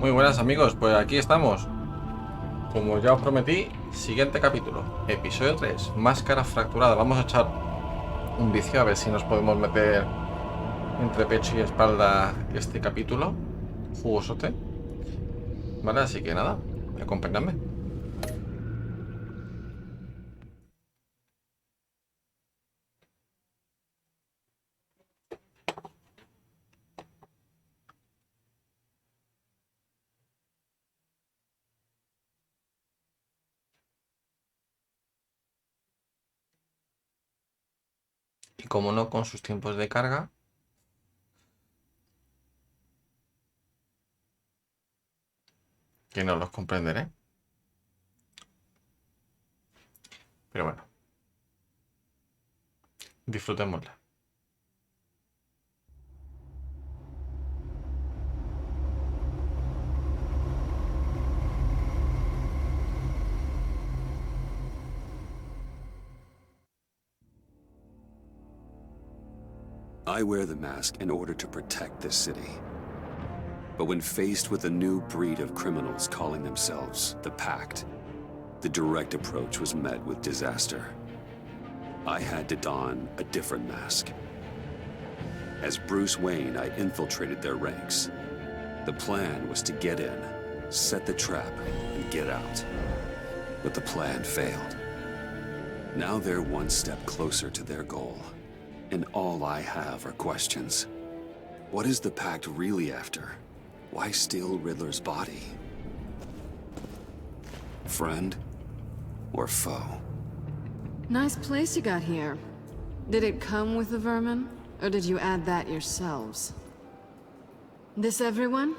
Muy buenas amigos, pues aquí estamos. Como ya os prometí, siguiente capítulo, episodio 3, Máscara fracturada. Vamos a echar un vicio a ver si nos podemos meter entre pecho y espalda este capítulo. Jugosote. Vale, así que nada, acompañadme. Y como no, con sus tiempos de carga. Que no los comprenderé. Pero bueno, disfrutémosla. I wear the mask in order to protect this city. But when faced with a new breed of criminals calling themselves the Pact, the direct approach was met with disaster. I had to don a different mask. As Bruce Wayne, I infiltrated their ranks. The plan was to get in, set the trap, and get out. But the plan failed. Now they're one step closer to their goal. And all I have are questions. What is the Pact really after? Why steal Riddler's body? Friend or foe? Nice place you got here. Did it come with the vermin? Or did you add that yourselves? This everyone?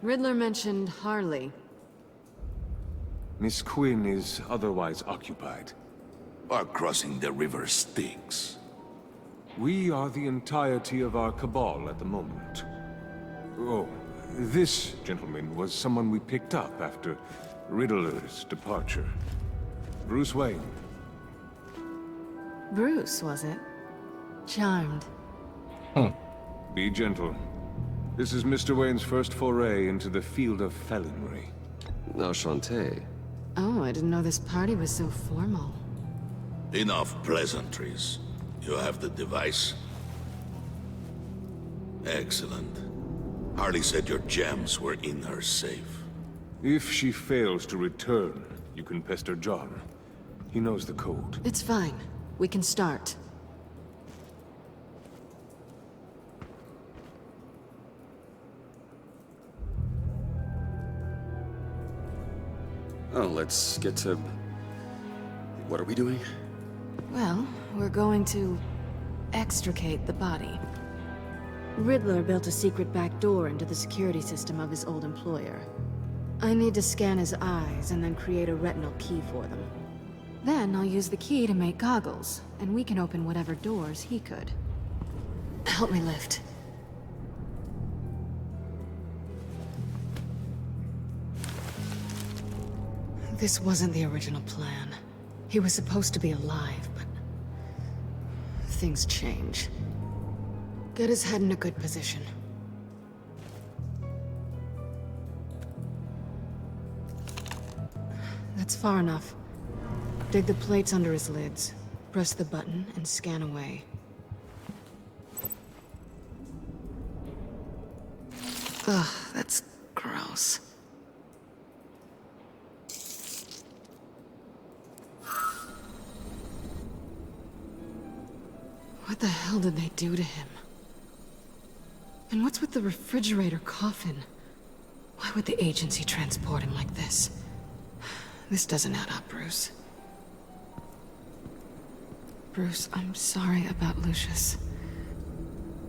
Riddler mentioned Harley. Miss Quinn is otherwise occupied. Our crossing the river Styx. We are the entirety of our cabal at the moment. Oh, this gentleman was someone we picked up after Riddler's departure. Bruce Wayne. Bruce, was it? Charmed. Be gentle. This is Mr. Wayne's first foray into the field of felonry. Enchanté. Oh, I didn't know this party was so formal. Enough pleasantries. You have the device? Excellent. Harley said your gems were in her safe. If she fails to return, you can pester John. He knows the code. It's fine. We can start. Oh, let's get to... What are we doing? Well, we're going to extricate the body. Riddler built a secret back door into the security system of his old employer. I need to scan his eyes and then create a retinal key for them. Then I'll use the key to make goggles, and we can open whatever doors he could. Help me lift. This wasn't the original plan. He was supposed to be alive, but things change. Get his head in a good position. That's far enough. Dig the plates under his lids. Press the button and scan away. Ugh, that's gross. What the hell did they do to him? And what's with the refrigerator coffin? Why would the agency transport him like this? This doesn't add up, Bruce. Bruce, I'm sorry about Lucius.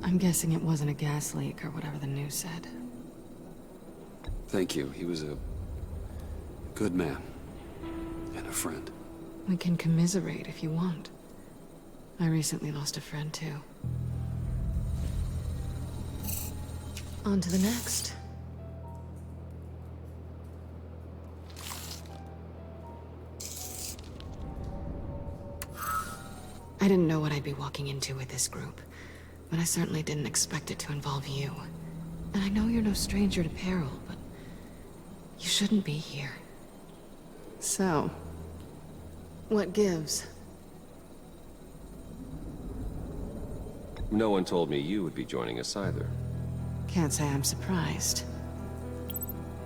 I'm guessing it wasn't a gas leak or whatever the news said. Thank you. He was a good man. And a friend. We can commiserate if you want. I recently lost a friend, too. On to the next. I didn't know what I'd be walking into with this group, but I certainly didn't expect it to involve you. And I know you're no stranger to peril, but You shouldn't be here. So, what gives? No one told me you would be joining us either. Can't say I'm surprised.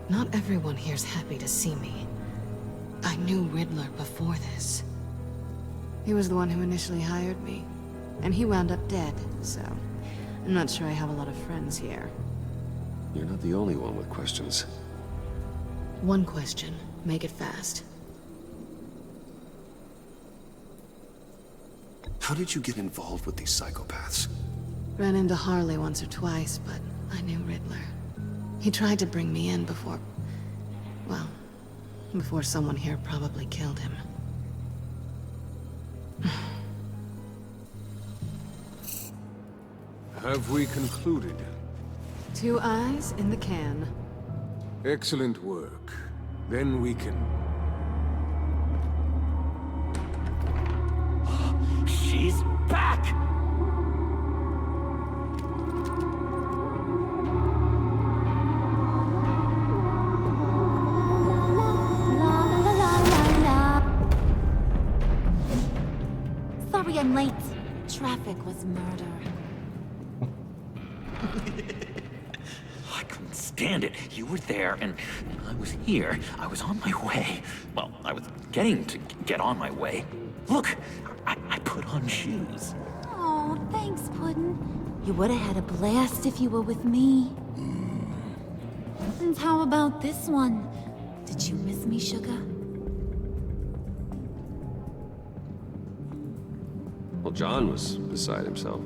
Not everyone here's happy to see me. I knew Riddler before this. He was the one who initially hired me, and he wound up dead, so I'm not sure I have a lot of friends here. You're not the only one with questions. One question. Make it fast. How did you get involved with these psychopaths? Ran into Harley once or twice, but I knew Riddler. He tried to bring me in before... well, before someone here probably killed him. Have we concluded? 2 eyes in the can. Excellent work. Then we can... She's back! Sorry I'm late. Traffic was murder. I couldn't stand it. You were there, and I was here. I was on my way. Well, I was getting to get on my way. Look, I put on shoes. Oh, thanks, Puddin'. You would have had a blast if you were with me. And how about this one? Did you miss me, Sugar? Well, John was beside himself.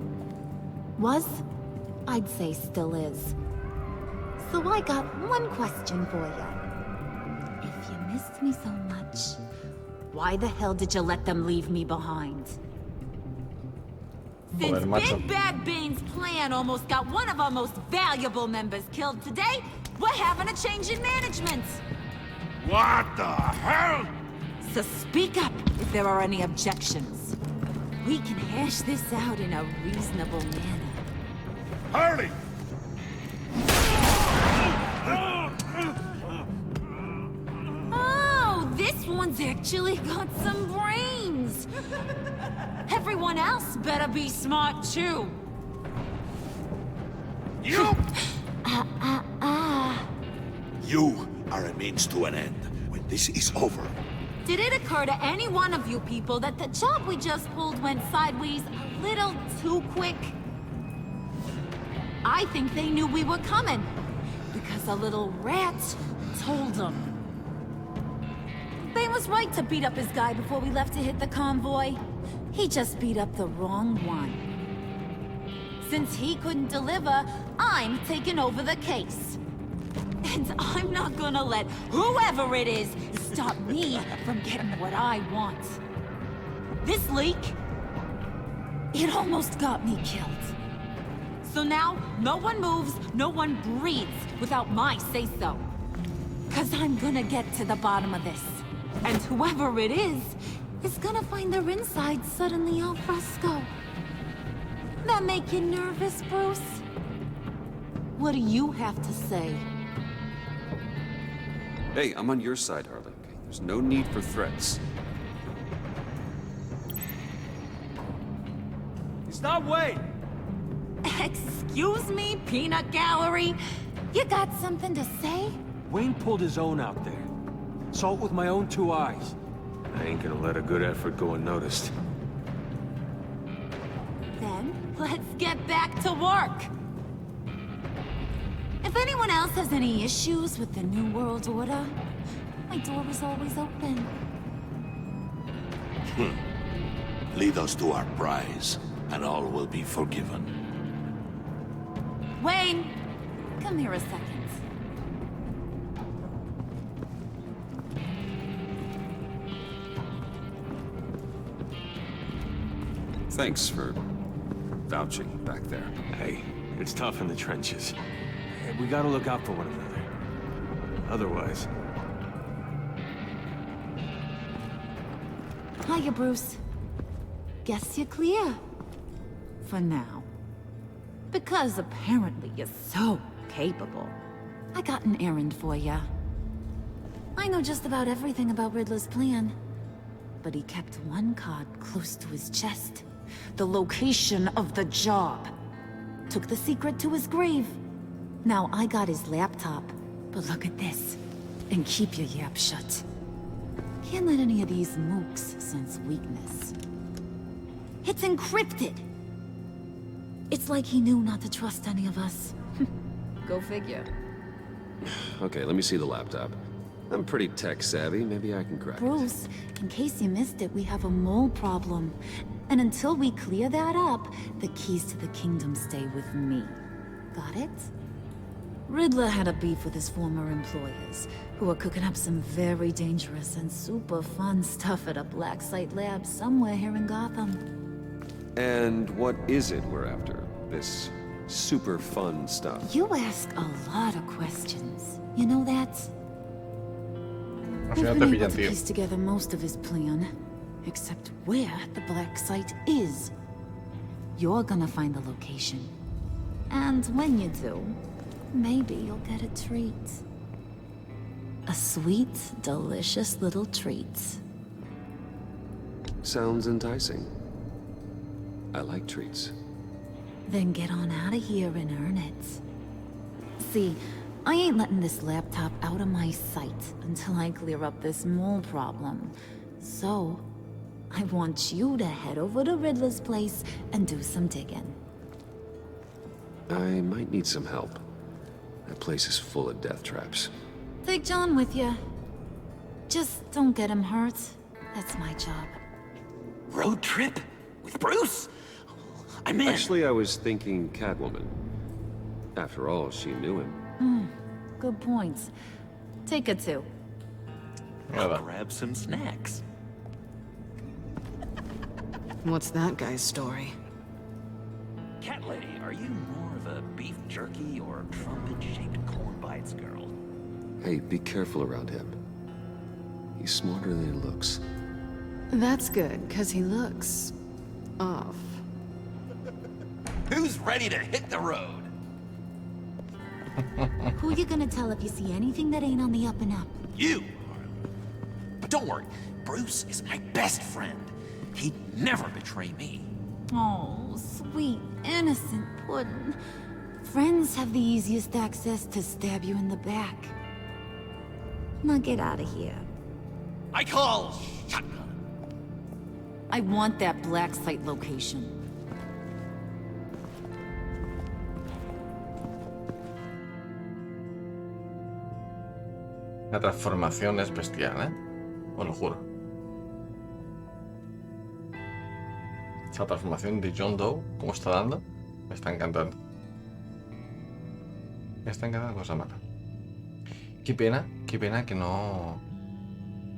Was? I'd say still is. So I got one question for you. If you missed me so much, why the hell did you let them leave me behind? Joder, macho. Big Bad Bane's plan almost got one of our most valuable members killed today, we're having a change in management. What the hell? So speak up if there are any objections. We can hash this out in a reasonable manner. Harley! Oh, this one's actually got some brains. Everyone else better be smart too. You! You are a means to an end. When this is over, Did it occur to any one of you people that the job we just pulled went sideways a little too quick? I think they knew we were coming, because a little rat told them. Bane was right to beat up his guy before we left to hit the convoy. He just beat up the wrong one. Since he couldn't deliver, I'm taking over the case. And I'm not gonna let whoever it is stop me from getting what I want. This leak, it almost got me killed. So now, no one moves, no one breathes without my say-so. 'Cause I'm gonna get to the bottom of this. And whoever it is gonna find their inside suddenly al fresco. That make you nervous, Bruce? What do you have to say? Hey, I'm on your side, Harley. Okay? There's no need for threats. Stop, wait! Excuse me, peanut gallery? You got something to say? Wayne pulled his own out there. Saw it with my own 2 eyes. I ain't gonna let a good effort go unnoticed. Then, let's get back to work. If anyone else has any issues with the New World Order, my door is always open. lead us to our prize, and all will be forgiven. Wayne, come here a second. Thanks for vouching back there. Hey, it's tough in the trenches. We gotta look out for one another. Otherwise... Hiya, Bruce. Guess you're clear. For now. Because apparently you're so capable. I got an errand for you. I know just about everything about Riddler's plan. But he kept one card close to his chest. The location of the job. Took the secret to his grave. Now I got his laptop. But look at this. And keep your yap shut. Can't let any of these mooks sense weakness. It's encrypted! It's like he knew not to trust any of us. Go figure. Okay, let me see the laptop. I'm pretty tech savvy, maybe I can crack it. Bruce, in case you missed it, we have a mole problem. And until we clear that up, the keys to the kingdom stay with me. Got it? Riddler had a beef with his former employers, who were cooking up some very dangerous and super fun stuff at a black site lab somewhere here in Gotham. And what is it we're after? This super fun stuff? You ask a lot of questions. You know that? Al We've final te been able pillan, to tío. piece together most of his plan, except where the black site is. You're gonna find the location. And when you do, maybe you'll get a treat. A sweet, delicious little treat. Sounds enticing. I like treats. Then get on out of here and earn it. See, I ain't letting this laptop out of my sight until I clear up this mole problem. So, I want you to head over to Riddler's place and do some digging. I might need some help. That place is full of death traps. Take John with you. Just don't get him hurt. That's my job. Road trip? With Bruce? I'm in. Actually, I was thinking Catwoman. After all, she knew him. Good points. Take her too. I'll grab some snacks. What's that guy's story? Cat lady, are you more of a beef jerky or trumpet-shaped corn bites girl? Hey, be careful around him. He's smarter than he looks. That's good, because he looks off. Who's ready to hit the road? Who you gonna tell if you see anything that ain't on the up and up? You, Harley. But don't worry, Bruce is my best friend. He'd never betray me. Oh, sweet, innocent puddin'. Friends have the easiest access to stab you in the back. Now get out of here. I call shotgun. I want that black site location. La transformación es bestial, ¿eh? Os lo juro. Esta transformación de John Doe, como está dando, me está encantando. Me está encantando cosa mala. Qué pena que no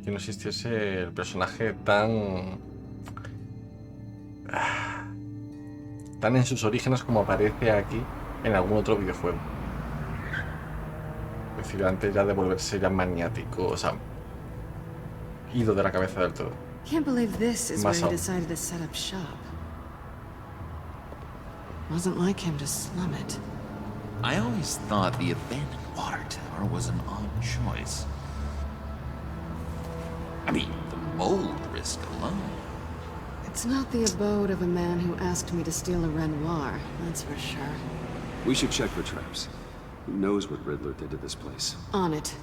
existiese el personaje tan en sus orígenes como aparece aquí en algún otro videojuego. Es decir, antes ya de volverse ya maniático, o sea, ido de la cabeza del todo. Can't believe this is where Más he aún. decided to set up shop. Wasn't like him to slum it. I always thought the abandoned water tower was an odd choice. I mean, the mold risk alone. It's not the abode of a man who asked me to steal a Renoir, that's for sure. We should check for traps. Who knows what Riddler did to this place? On it.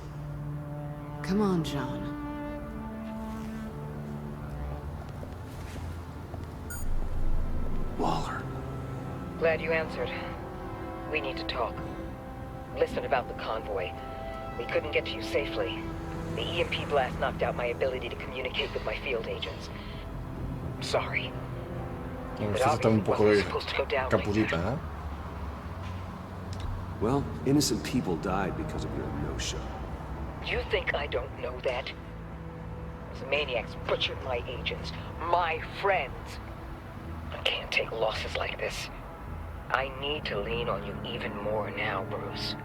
Come on, John. Waller. Glad you answered. We need to talk. Listen about the convoy. We couldn't get to you safely. The EMP blast knocked out my ability to communicate with my field agents. Sorry. Me But gusta estar un obviously poco wasn't de supposed to go down like capudita, that. ¿eh? Well, innocent people died because of your no-show. You think I don't know that? Those maniacs butchered my agents, my friends. I can't take losses like this. I need to lean on you even more now, Bruce.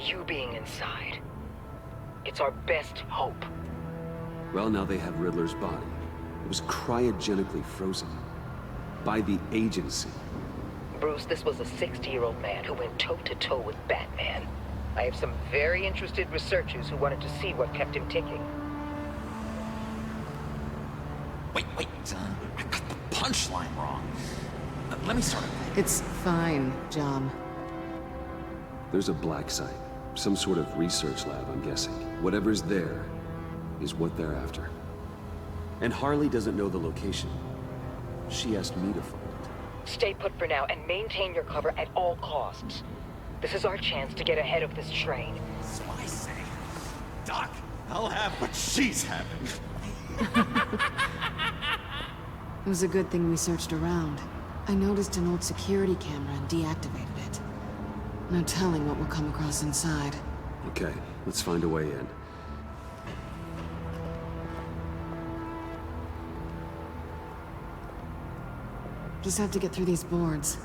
You being inside. It's our best hope. Well, now they have Riddler's body. It was cryogenically frozen. By the agency. Bruce, this was a 60-year-old man who went toe-to-toe with Batman. I have some very interested researchers who wanted to see what kept him ticking. Wait, I got the punchline wrong. Let me start. It's fine, John. There's a black site. Some sort of research lab, I'm guessing. Whatever's there is what they're after. And Harley doesn't know the location. She asked me to find it. Stay put for now and maintain your cover at all costs. This is our chance to get ahead of this train. So I say, Doc, I'll have what she's having. It was a good thing we searched around. I noticed an old security camera and deactivated it. No telling what we'll come across inside. Okay, let's find a way in. Just have to get through these boards.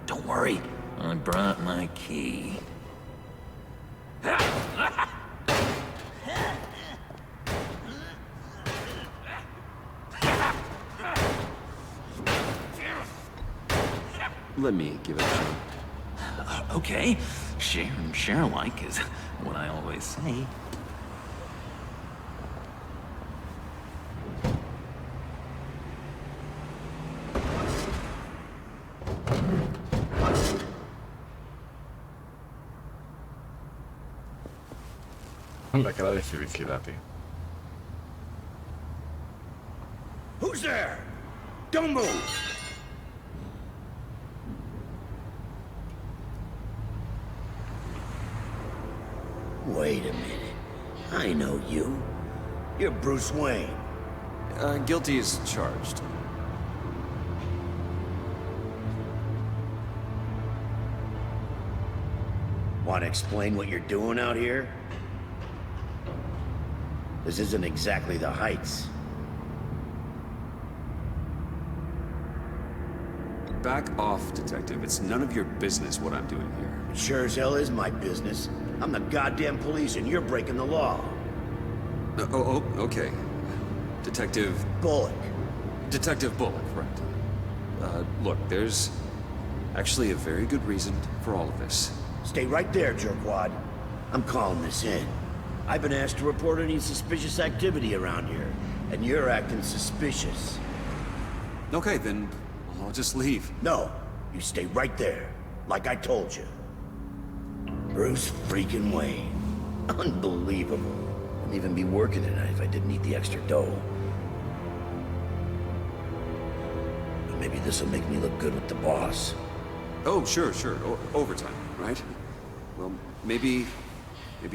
Don't worry, I brought my key. Let me give it a shot. Okay, share and share alike is what I always say. La cara de felicidad, tío. Who's there? Don't move! Wait a minute. I know you. You're Bruce Wayne. Guilty as charged. Want to explain what you're doing out here? This isn't exactly the Heights. Back off, Detective. It's none of your business what I'm doing here. It sure as hell is my business. I'm the goddamn police and you're breaking the law. Okay. Detective... Bullock. Detective Bullock, right. Look, there's actually a very good reason for all of this. Stay right there, jerkwad. I'm calling this in. I've been asked to report any suspicious activity around here, and you're acting suspicious. Okay, then I'll just leave. No, you stay right there, like I told you. Bruce freaking Wayne. Unbelievable. Wouldn't even be working tonight if I didn't need the extra dough. But maybe this'll make me look good with the boss. Oh, sure. Overtime, right? Well, maybe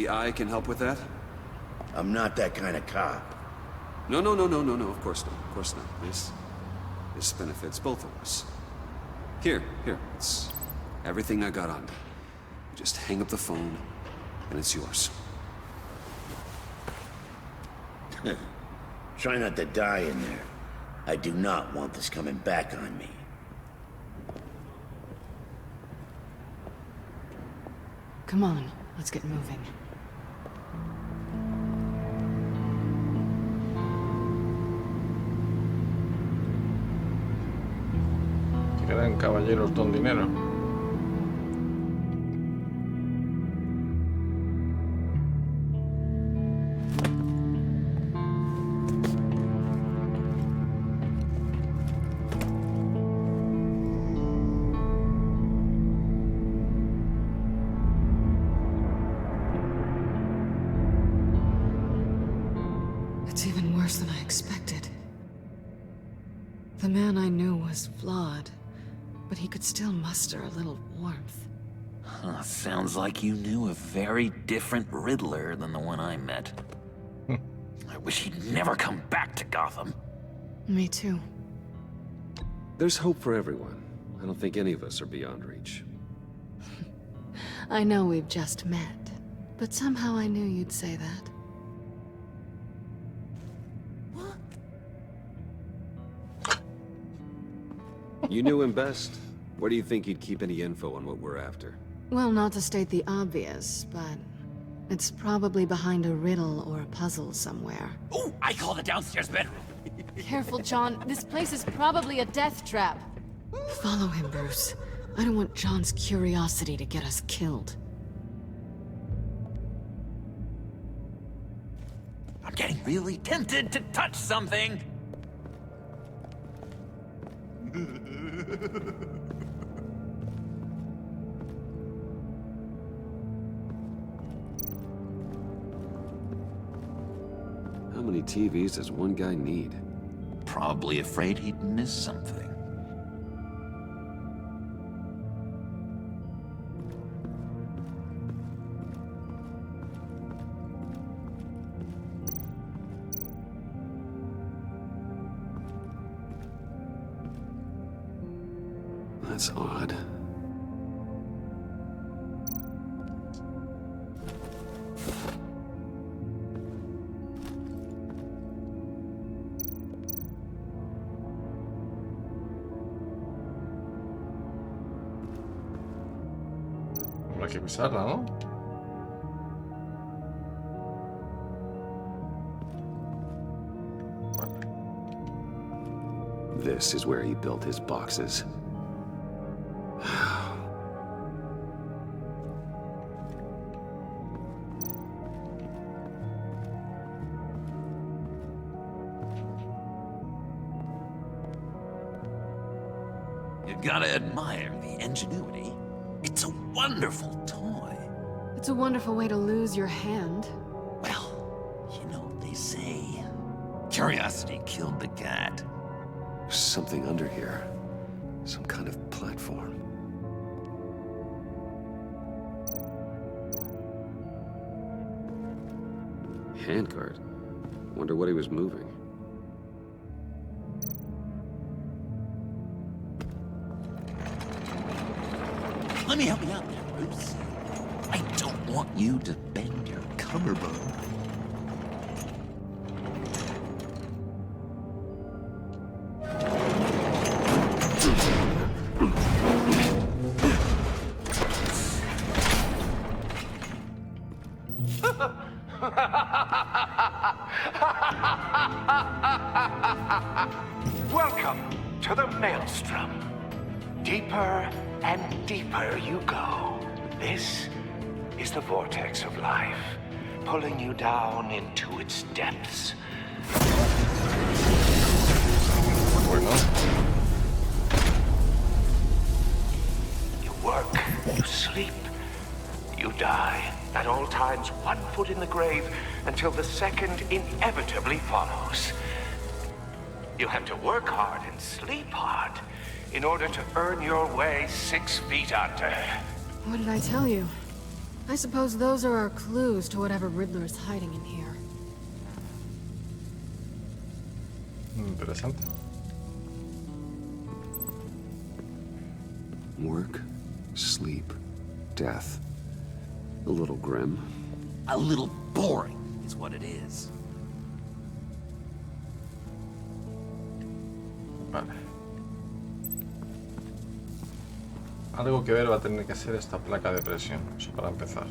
I can help with that? I'm not that kind of cop. No, of course not. This benefits both of us. Here, it's everything I got on me. Just hang up the phone, and it's yours. Try not to die in there. I do not want this coming back on me. Come on, let's get moving. Quedan caballeros don dinero. It's even worse than I expected. The man I knew was flawed, but he could still muster a little warmth. Sounds like you knew a very different Riddler than the one I met. I wish he'd never come back to Gotham. Me too. There's hope for everyone. I don't think any of us are beyond reach. I know we've just met, but somehow I knew you'd say that. You knew him best. Where do you think he'd keep any info on what we're after? Well, not to state the obvious, but it's probably behind a riddle or a puzzle somewhere. Ooh, I call the downstairs bedroom. Careful, John. This place is probably a death trap. Follow him, Bruce. I don't want John's curiosity to get us killed. I'm getting really tempted to touch something. How many TVs does one guy need? Probably afraid he'd miss something. That's odd. Habrá que pisarla, ¿no? This is where he built his boxes. You gotta admire the ingenuity. It's a wonderful toy. It's a wonderful way to lose your hand. Well, you know what they say. Curiosity killed the cat. There's something under here. Some kind of platform. Handguard. Wonder what he was moving. Let me help you out there, Bruce. I don't want you to bend your collarbone. Welcome to the Maelstrom. Deeper and deeper you go. This is the vortex of life, pulling you down into its depths. Bueno. You work, you sleep, you die. At all times, 1 foot in the grave until the second inevitably follows. You have to work hard and sleep hard in order to earn your way 6 feet under. What did I tell you? I suppose those are our clues to whatever Riddler is hiding in here. Interesante. Work, sleep, death. A little grim. A little boring is what it is. Vale. Algo que ver va a tener que ser esta placa de presión, eso para empezar.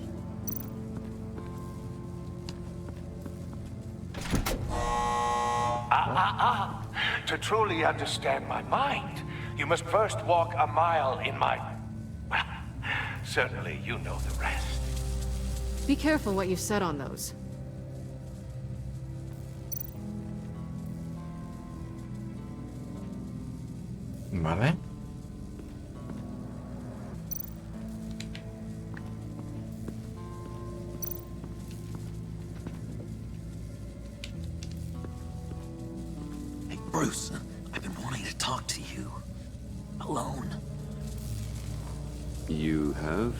To truly understand my mind, you must first walk a mile in my... Well, certainly you know the rest. Be careful what you said on those. Vale. Hey, Bruce, I've been wanting to talk to you. Alone. You have?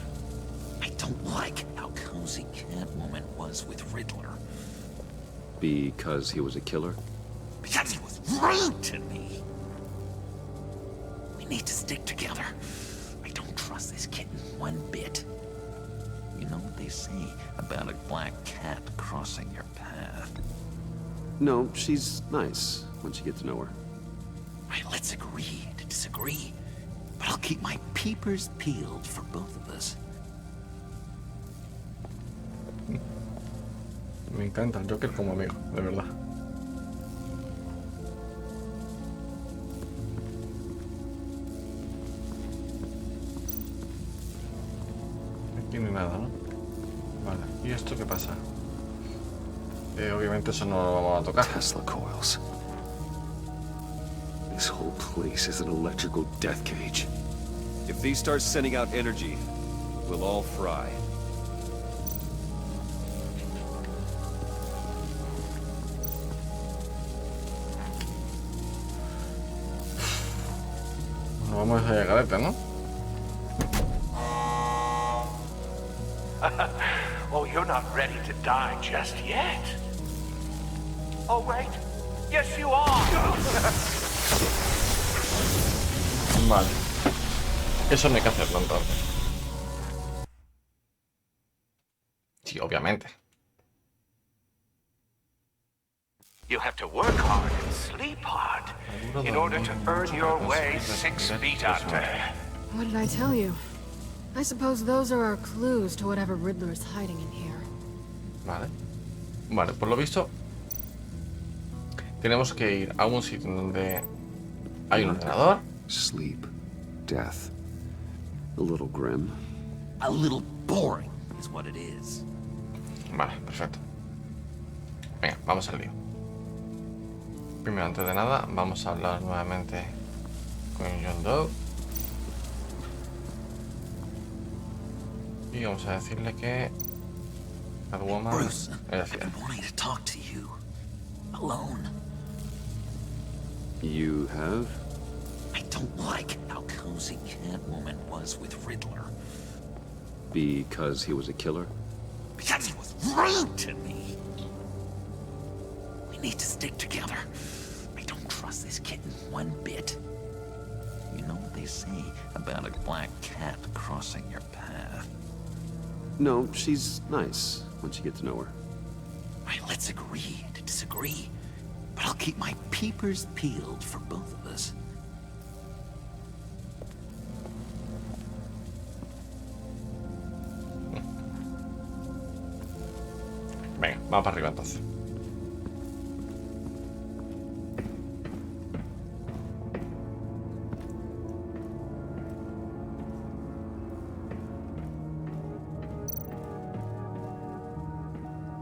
I don't like how cozy Catwoman was with Riddler. Because he was a killer? Because he was rude to me. We need to stick together. I don't trust this kitten one bit. You know what they say about a black cat crossing your path? No, she's nice once you get to know her. Right, let's agree to disagree. But I'll keep my peepers peeled for both of us. Me encanta el Joker como amigo, de verdad. Aquí no hay nada, ¿no? Vale, ¿y esto qué pasa? Obviamente eso no lo vamos a tocar. Tesla coils. This whole place is an electrical death cage. If these start sending out energy, we'll all fry. No vamos a llegar a este, ¿no? Oh, you're not ready to die just yet. Oh, wait. Yes, you are. Vale. Eso no hay que hacerlo entonces. Sí, obviamente. You have to work hard and sleep hard in order to earn your way 6 feet under. What did I tell you? I suppose those are our clues to whatever Riddler is hiding in here. Vale. Vale, por lo visto tenemos que ir a un sitio donde hay un ordenador. Sleep. Death. A little grim. A little boring is what it is. Vale, perfecto. Venga, vamos al lío. Primero, antes de nada, vamos a hablar nuevamente con John Doe. Y vamos a decirle que Catwoman Bruce, es I've decir, been wanting to talk to you. Alone. You have? I don't like how cozy Catwoman was with Riddler. Because he was a killer? Because he was rude to me. We need to stick together. I don't trust this kitten one bit. You know what they say about a black cat crossing your path? No, she's nice once you get to know her. Right, let's agree to disagree. But I'll keep my peepers peeled for both of us. venga, vamos para arriba entonces.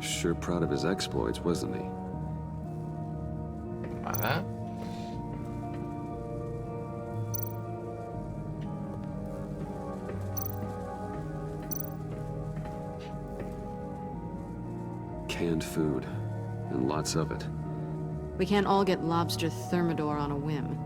Sure proud of his exploits, wasn't he? Vale. Canned food, and lots of it. We can't all get lobster thermidor on a whim.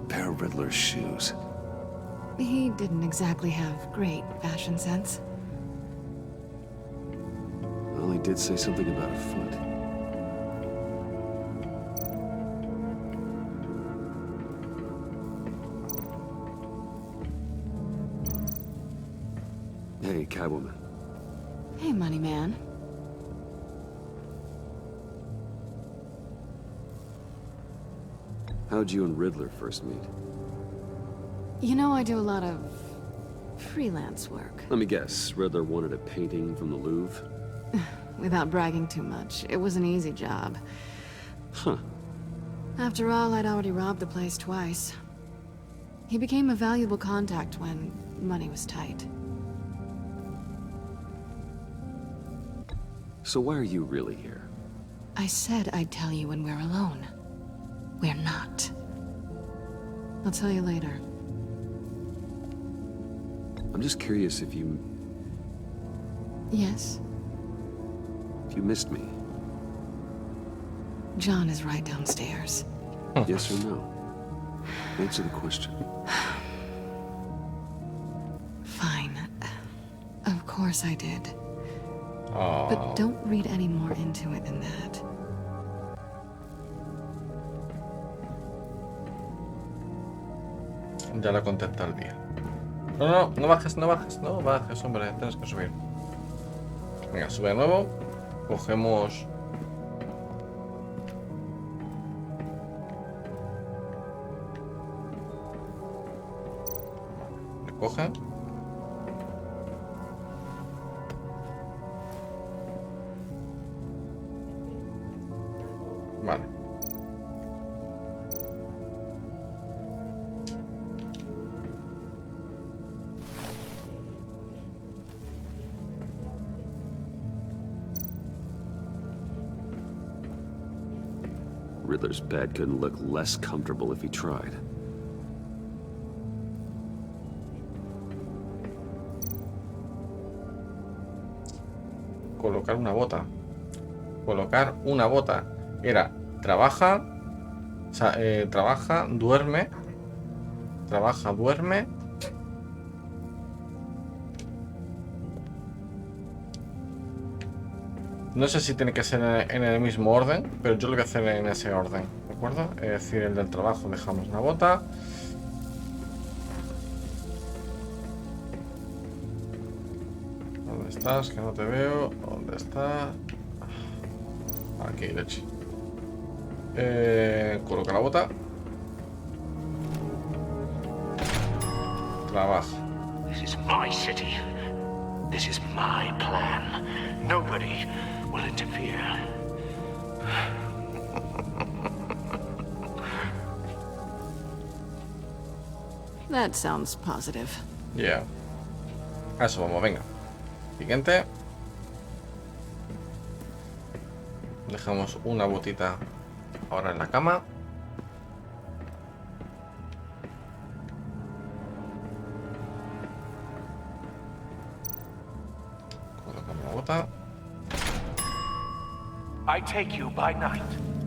Pair of Riddler's shoes. He didn't exactly have great fashion sense. Well, he did say something about a foot. Hey, Catwoman. Hey, money man. How'd you and Riddler first meet? You know, I do a lot of freelance work. Let me guess, Riddler wanted a painting from the Louvre? Without bragging too much, it was an easy job. Huh. After all, I'd already robbed the place twice. He became a valuable contact when money was tight. So why are you really here? I said I'd tell you when we're alone. We're not. I'll tell you later. I'm just curious if you Yes? missed me. John is right downstairs. Yes or no? Answer the question. Fine. Of course I did. Oh. But don't read any more into it than that. Ya lo contesta el día. No, no bajes, no bajes, no bajes, hombre, tienes que subir. Venga, sube de nuevo. Cogemos... Recoge. Vale. Riddler's bed couldn't look less comfortable if he tried. Colocar una bota. Colocar una bota. Era, trabaja, o sea, trabaja, duerme. Trabaja, duerme. No sé si tiene que ser en el mismo orden, pero yo lo voy a hacer en ese orden, ¿de acuerdo? Es decir, el del trabajo dejamos una bota. ¿Dónde estás? Que no te veo. ¿Dónde estás? Aquí, leche. Coloca la bota. Trabaja. This is my city. This is my plan. Nobody will interfere. That sounds positive. Yeah. A eso vamos, venga. Siguiente. Dejamos una botita ahora en la cama. Colocamos la bota. I take you by night.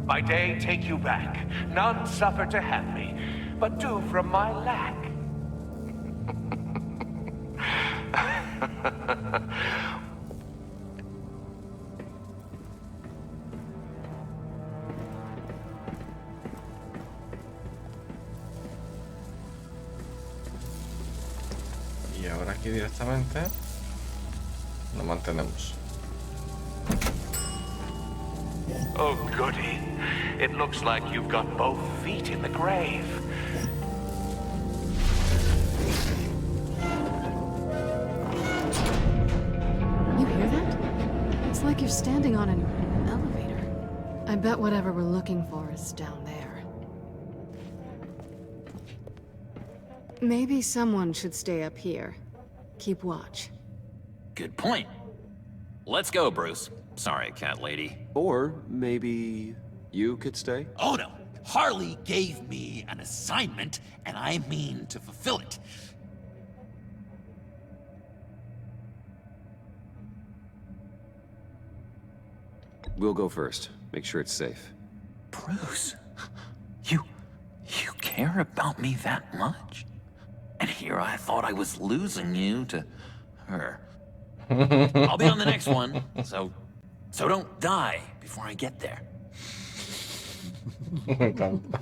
By day, take you back. None suffer to have me, but do from my lack. Y ahora aquí directamente lo mantenemos. Oh, goody. It looks like you've got both feet in the grave. You hear that? It's like you're standing on an elevator. I bet whatever we're looking for is down there. Maybe someone should stay up here. Keep watch. Good point. Let's go, Bruce. Sorry, cat lady. Or maybe you could stay? Oh no! Harley gave me an assignment, and I mean to fulfill it. We'll go first. Make sure it's safe. Bruce, you care about me that much? And here I thought I was losing you to her. I'll be on the next one, so don't die before I get there. Me encanta.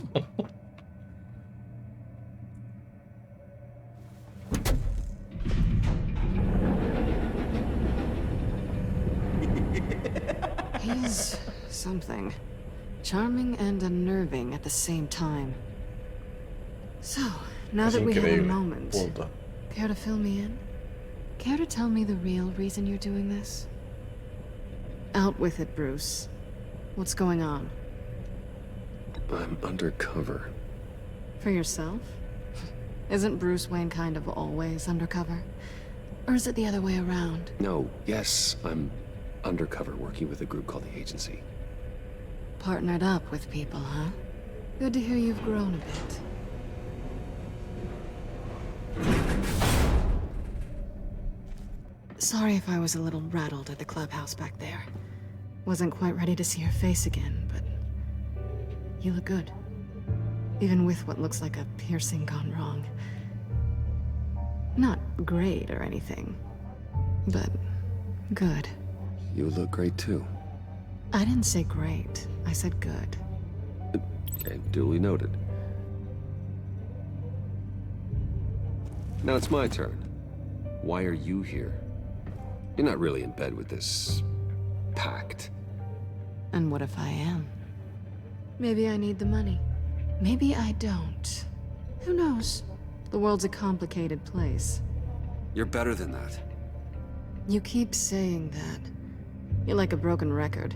He's something. Charming and unnerving at the same time. So, now Es that we have a increíble. moment, Punto. care to fill me in? Care to tell me the real reason you're doing this? Out with it, Bruce. What's going on? I'm undercover. For yourself? Isn't Bruce Wayne kind of always undercover? Or is it the other way around? No, yes, I'm undercover working with a group called the Agency. Partnered up with people, huh? Good to hear you've grown a bit. Sorry if I was a little rattled at the clubhouse back there. Wasn't quite ready to see your face again, but you look good. Even with what looks like a piercing gone wrong. Not great or anything, but good. You look great too. I didn't say great. I said good. Okay, duly noted. Now it's my turn. Why are you here? You're not really in bed with this pact. And what if I am? Maybe I need the money. Maybe I don't. Who knows? The world's a complicated place. You're better than that. You keep saying that. You're like a broken record.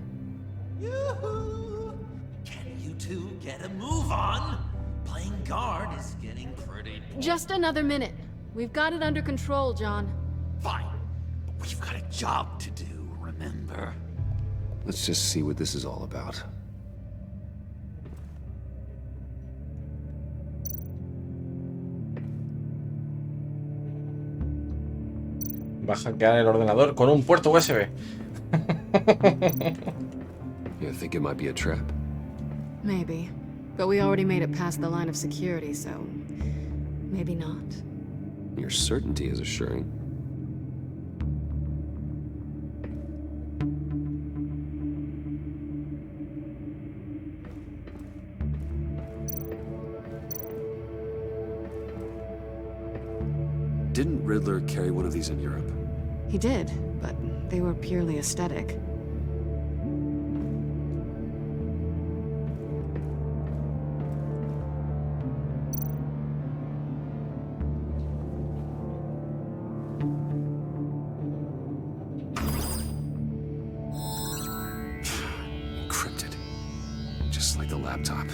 Yoo-hoo! Can you two get a move on? Playing guard is getting pretty... Just another minute. We've got it under control, John. Fine. But we've got a job to do, remember? Let's just see what this is all about. Va a hackear el ordenador con un puerto USB. You think it might be a trap? Maybe. But we already made it past the line of security, so maybe not. Your certainty is assuring. Didn't Riddler carry one of these in Europe? He did, but they were purely aesthetic. Encrypted. Just like the laptop.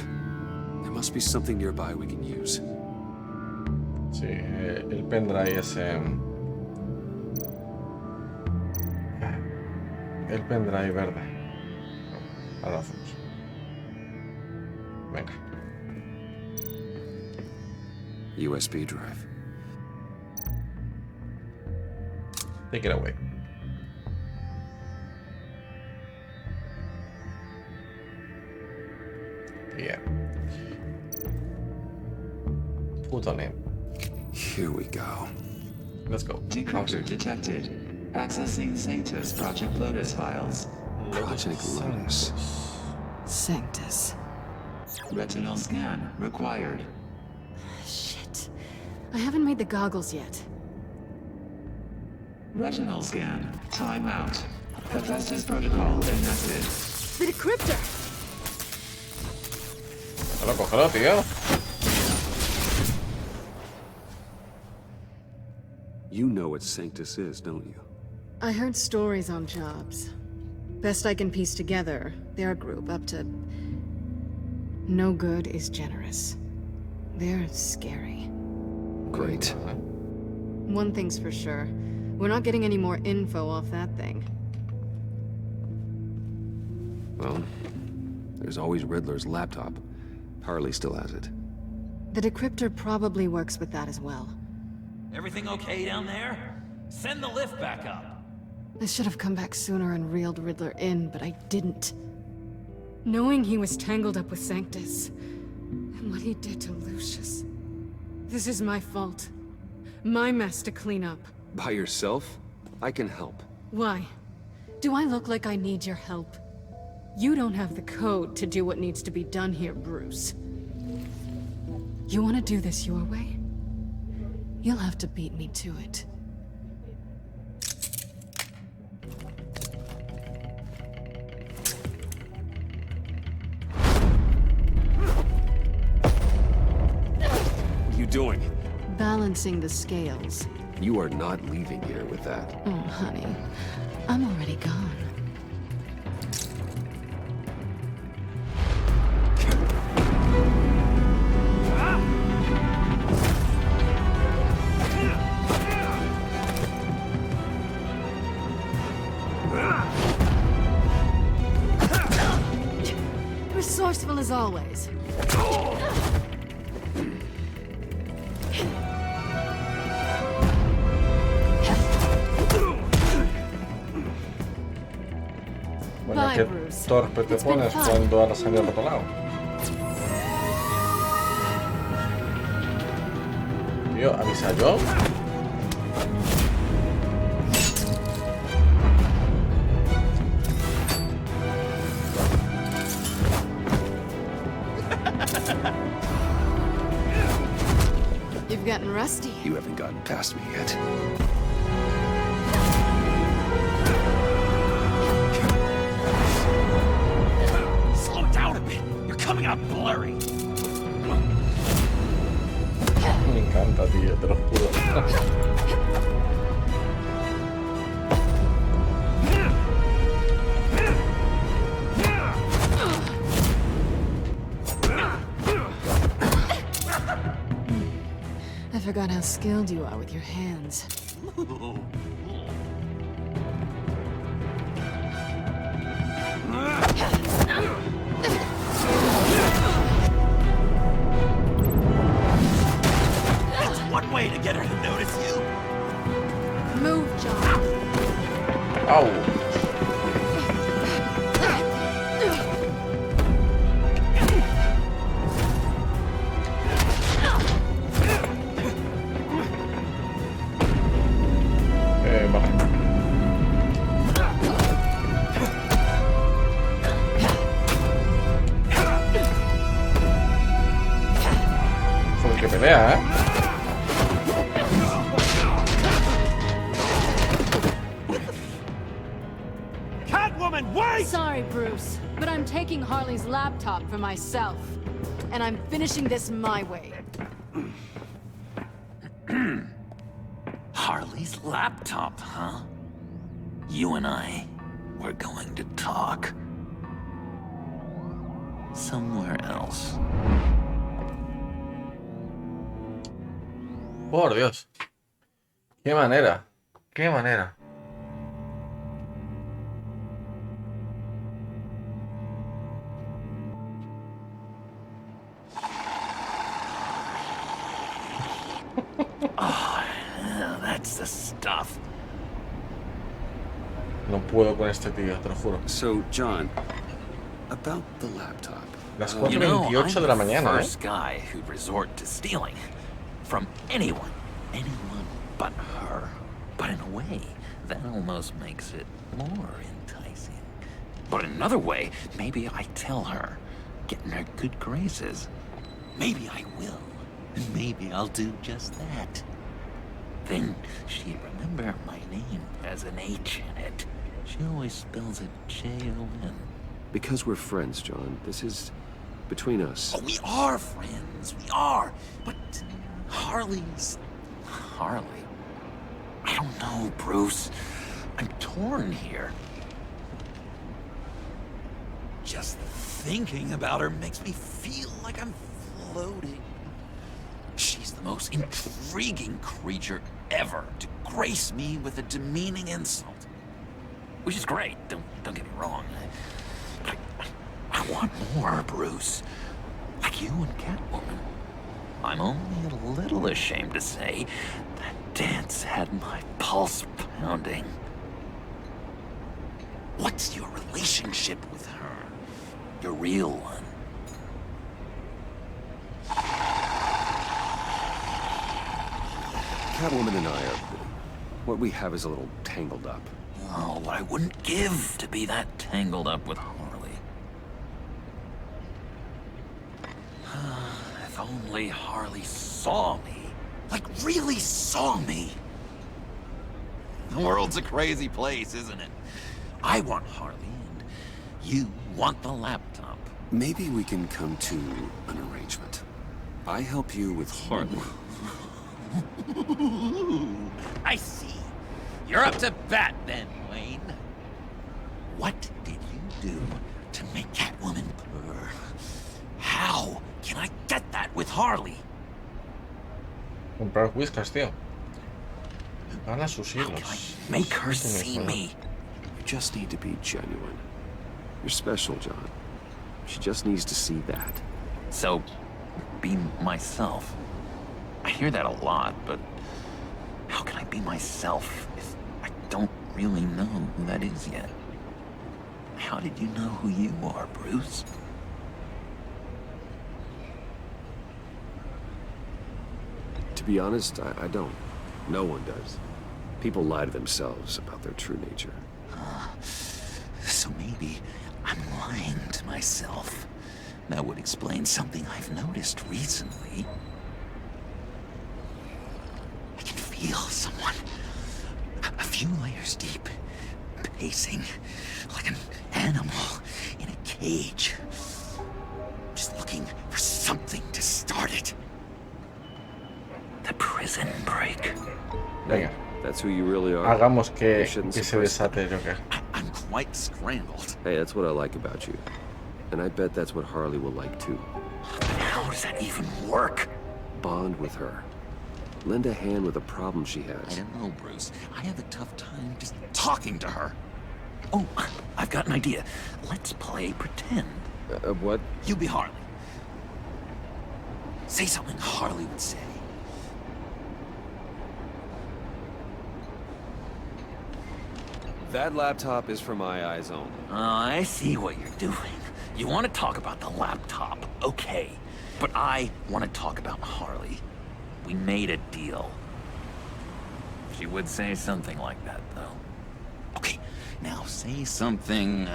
There must be something nearby we can use. Sí, el pendrive ese. El pendrive verde. Ahora lo hacemos. Venga. USB drive. Take it away. Yeah. Puto name. Here we go. Let's go. Decryptor detected. Accessing Sanctus Project Lotus files. Project Lotus. Sanctus. Retinal scan required. Shit. I haven't made the goggles yet. Retinal scan. Timeout. Hephaestus protocol enacted. The decryptor! Cógelo, tío. You know what Sanctus is, don't you? I heard stories on jobs. Best I can piece together, they're a group up to... No good is generous. They're scary. Great. One thing's for sure. We're not getting any more info off that thing. Well, there's always Riddler's laptop. Harley still has it. The decryptor probably works with that as well. Everything okay down there? Send the lift back up. I should have come back sooner and reeled Riddler in, but I didn't. Knowing he was tangled up with Sanctus, and what he did to Lucius. This is my fault. My mess to clean up. By yourself? I can help. Why? Do I look like I need your help? You don't have the code to do what needs to be done here, Bruce. You want to do this your way? You'll have to beat me to it. What are you doing? Balancing the scales. You are not leaving here with that. Oh, honey. I'm already gone. Resourceful as always. Bueno, qué torpe te pones cuando ahora salió al otro lado. Tío, ¿avisa yo? You've gotten rusty. You haven't gotten past me yet. Slow down a bit. You're coming out blurry. Me encanta, tío, te lo juro. I forgot how skilled you are with your hands. That's one way to get her to notice you. Move, John. Au. Vale. Joder, que pelea, Catwoman, wait! Sorry, Bruce, but I'm taking Harley's laptop for myself. And I'm finishing this my way. Harley's laptop, huh? You and I, we're going to talk. Somewhere else. Por Dios. Qué manera. Qué manera. Oh, yeah, that's the stuff. No puedo con este tío, te lo juro. So, John, about the laptop. Las 4:28 de la mañana, I'm the first guy who'd resort to stealing from anyone but her. But in a way, that almost makes it more enticing. But in another way, maybe I tell her, get in her good graces. Maybe I will. And maybe I'll do just that. Then she'd remember my name as an H in it. She always spells it J-O-N. Because we're friends, John. This is between us. Oh, we are friends. We are. But Harley's... Harley? I don't know, Bruce. I'm torn here. Just thinking about her makes me feel like I'm floating. She's the most intriguing creature ever to grace me with a demeaning insult. Which is great, don't get me wrong. But I want more, Bruce. Like you and Catwoman. I'm only a little ashamed to say that dance had my pulse pounding. What's your relationship with her? Your real one? Catwoman and I are... what we have is a little tangled up. Oh, what I wouldn't give to be that tangled up with Harley. If only Harley saw me. Like, really saw me. The world's a crazy place, isn't it? I want Harley, and you want the laptop. Maybe we can come to an arrangement. I help you with Harley. I see. You're up to bat then, Wayne. What did you do to make Catwoman purr? How can I get that with Harley? Comprar whiskas, tío. Gana sus How can I hilos. make her see me? You just need to be genuine. You're special, John. She just needs to see that. So, be myself. I hear that a lot, but how can I be myself if I don't really know who that is yet? How did you know who you are, Bruce? To be honest, I don't. No one does. People lie to themselves about their true nature. So maybe I'm lying to myself. That would explain something I've noticed recently. I can feel someone a few layers deep, pacing like an animal in a cage. Just looking for something to start it. The prison break. Venga. That's who you really are. Hagamos que You shouldn't se suppress desate, Joker. I'm quite scrambled. Hey, that's what I like about you. And I bet that's what Harley will like too. But how does that even work? Bond with her. Lend a hand with a problem she I has. don't know, Bruce. I have a tough time just talking to her. Oh, I've got an idea. Let's play pretend. What? You be Harley. Say something Harley would say. That laptop is for my eyes only. I see what you're doing. You want to talk about the laptop, okay. But I want to talk about Harley. We made a deal. She would say something like that, though. Okay, now say something,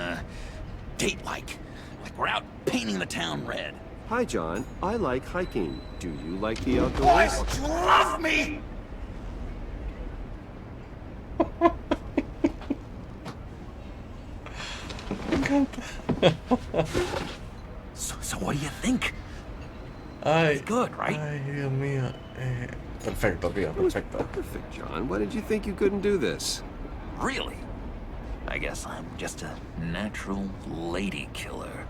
date-like. Like we're out painting the town red. Hi, John. I like hiking. Do you like the outdoors? Boys, you love me! So what do you think? Ay, good, right? Ay, Dios mío. Perfecto, tío, perfecto. Perfect, John. Why did you think you couldn't do this? Really? I guess I'm just a natural lady killer.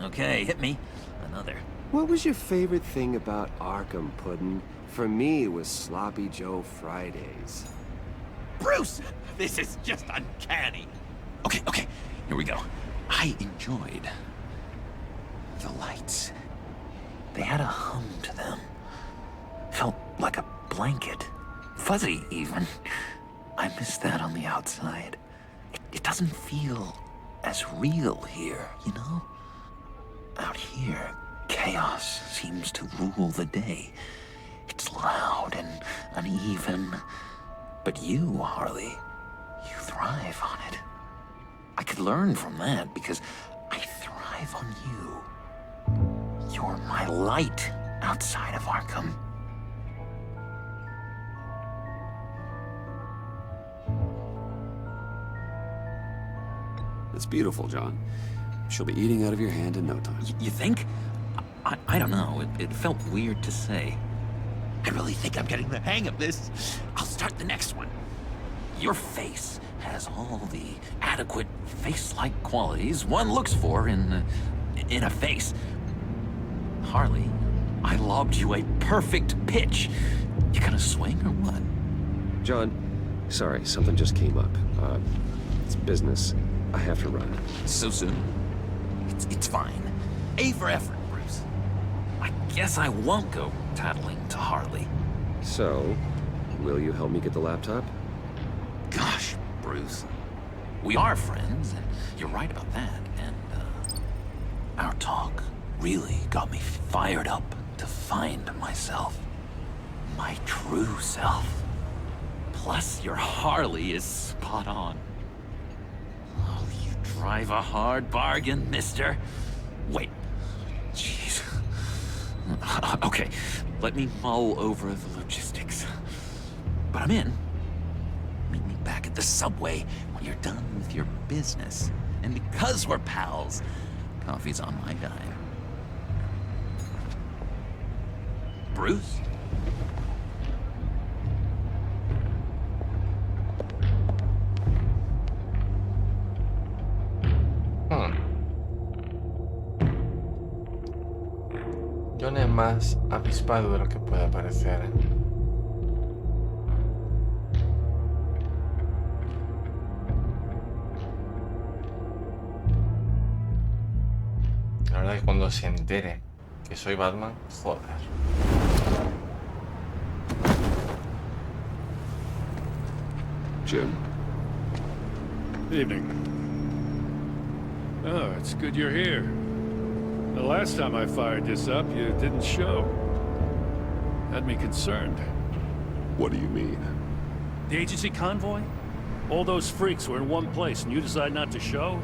Okay, hit me. Another. What was your favorite thing about Arkham, Puddin'? For me, it was Sloppy Joe Fridays. Bruce! This is just uncanny. Okay, here we go. I enjoyed the lights. They had a hum to them. Felt like a blanket. Fuzzy, even. I miss that on the outside. It doesn't feel as real here, you know? Out here, chaos seems to rule the day. It's loud and uneven. But you, Harley, you thrive on it. I could learn from that because I thrive on you. You're my light outside of Arkham. That's beautiful, John. She'll be eating out of your hand in no time. You think? I don't know. It felt weird to say. I really think I'm getting the hang of this. I'll start the next one. Your face has all the adequate face-like qualities one looks for in a face. Harley, I lobbed you a perfect pitch. You gonna swing or what? John, sorry, something just came up. It's business. I have to run. So soon? It's fine. A for effort, Bruce. I guess I won't go tattling to Harley. So, will you help me get the laptop? Gosh, Bruce. We are friends, and you're right about that. And, our talk really got me fired up to find myself. My true self. Plus, your Harley is spot on. Oh, you drive a hard bargain, mister. Wait. Jeez. Okay, let me mull over the logistics. But I'm in. Meet me back at the subway when you're done with your business. And because we're pals, coffee's on my dime. Bruce? John es más avispado de lo que puede parecer. La verdad es que cuando se entere que soy Batman, joder. Jim. Evening. Oh, it's good you're here. The last time I fired this up, you didn't show. Had me concerned. What do you mean? The agency convoy? All those freaks were in one place, and you decide not to show?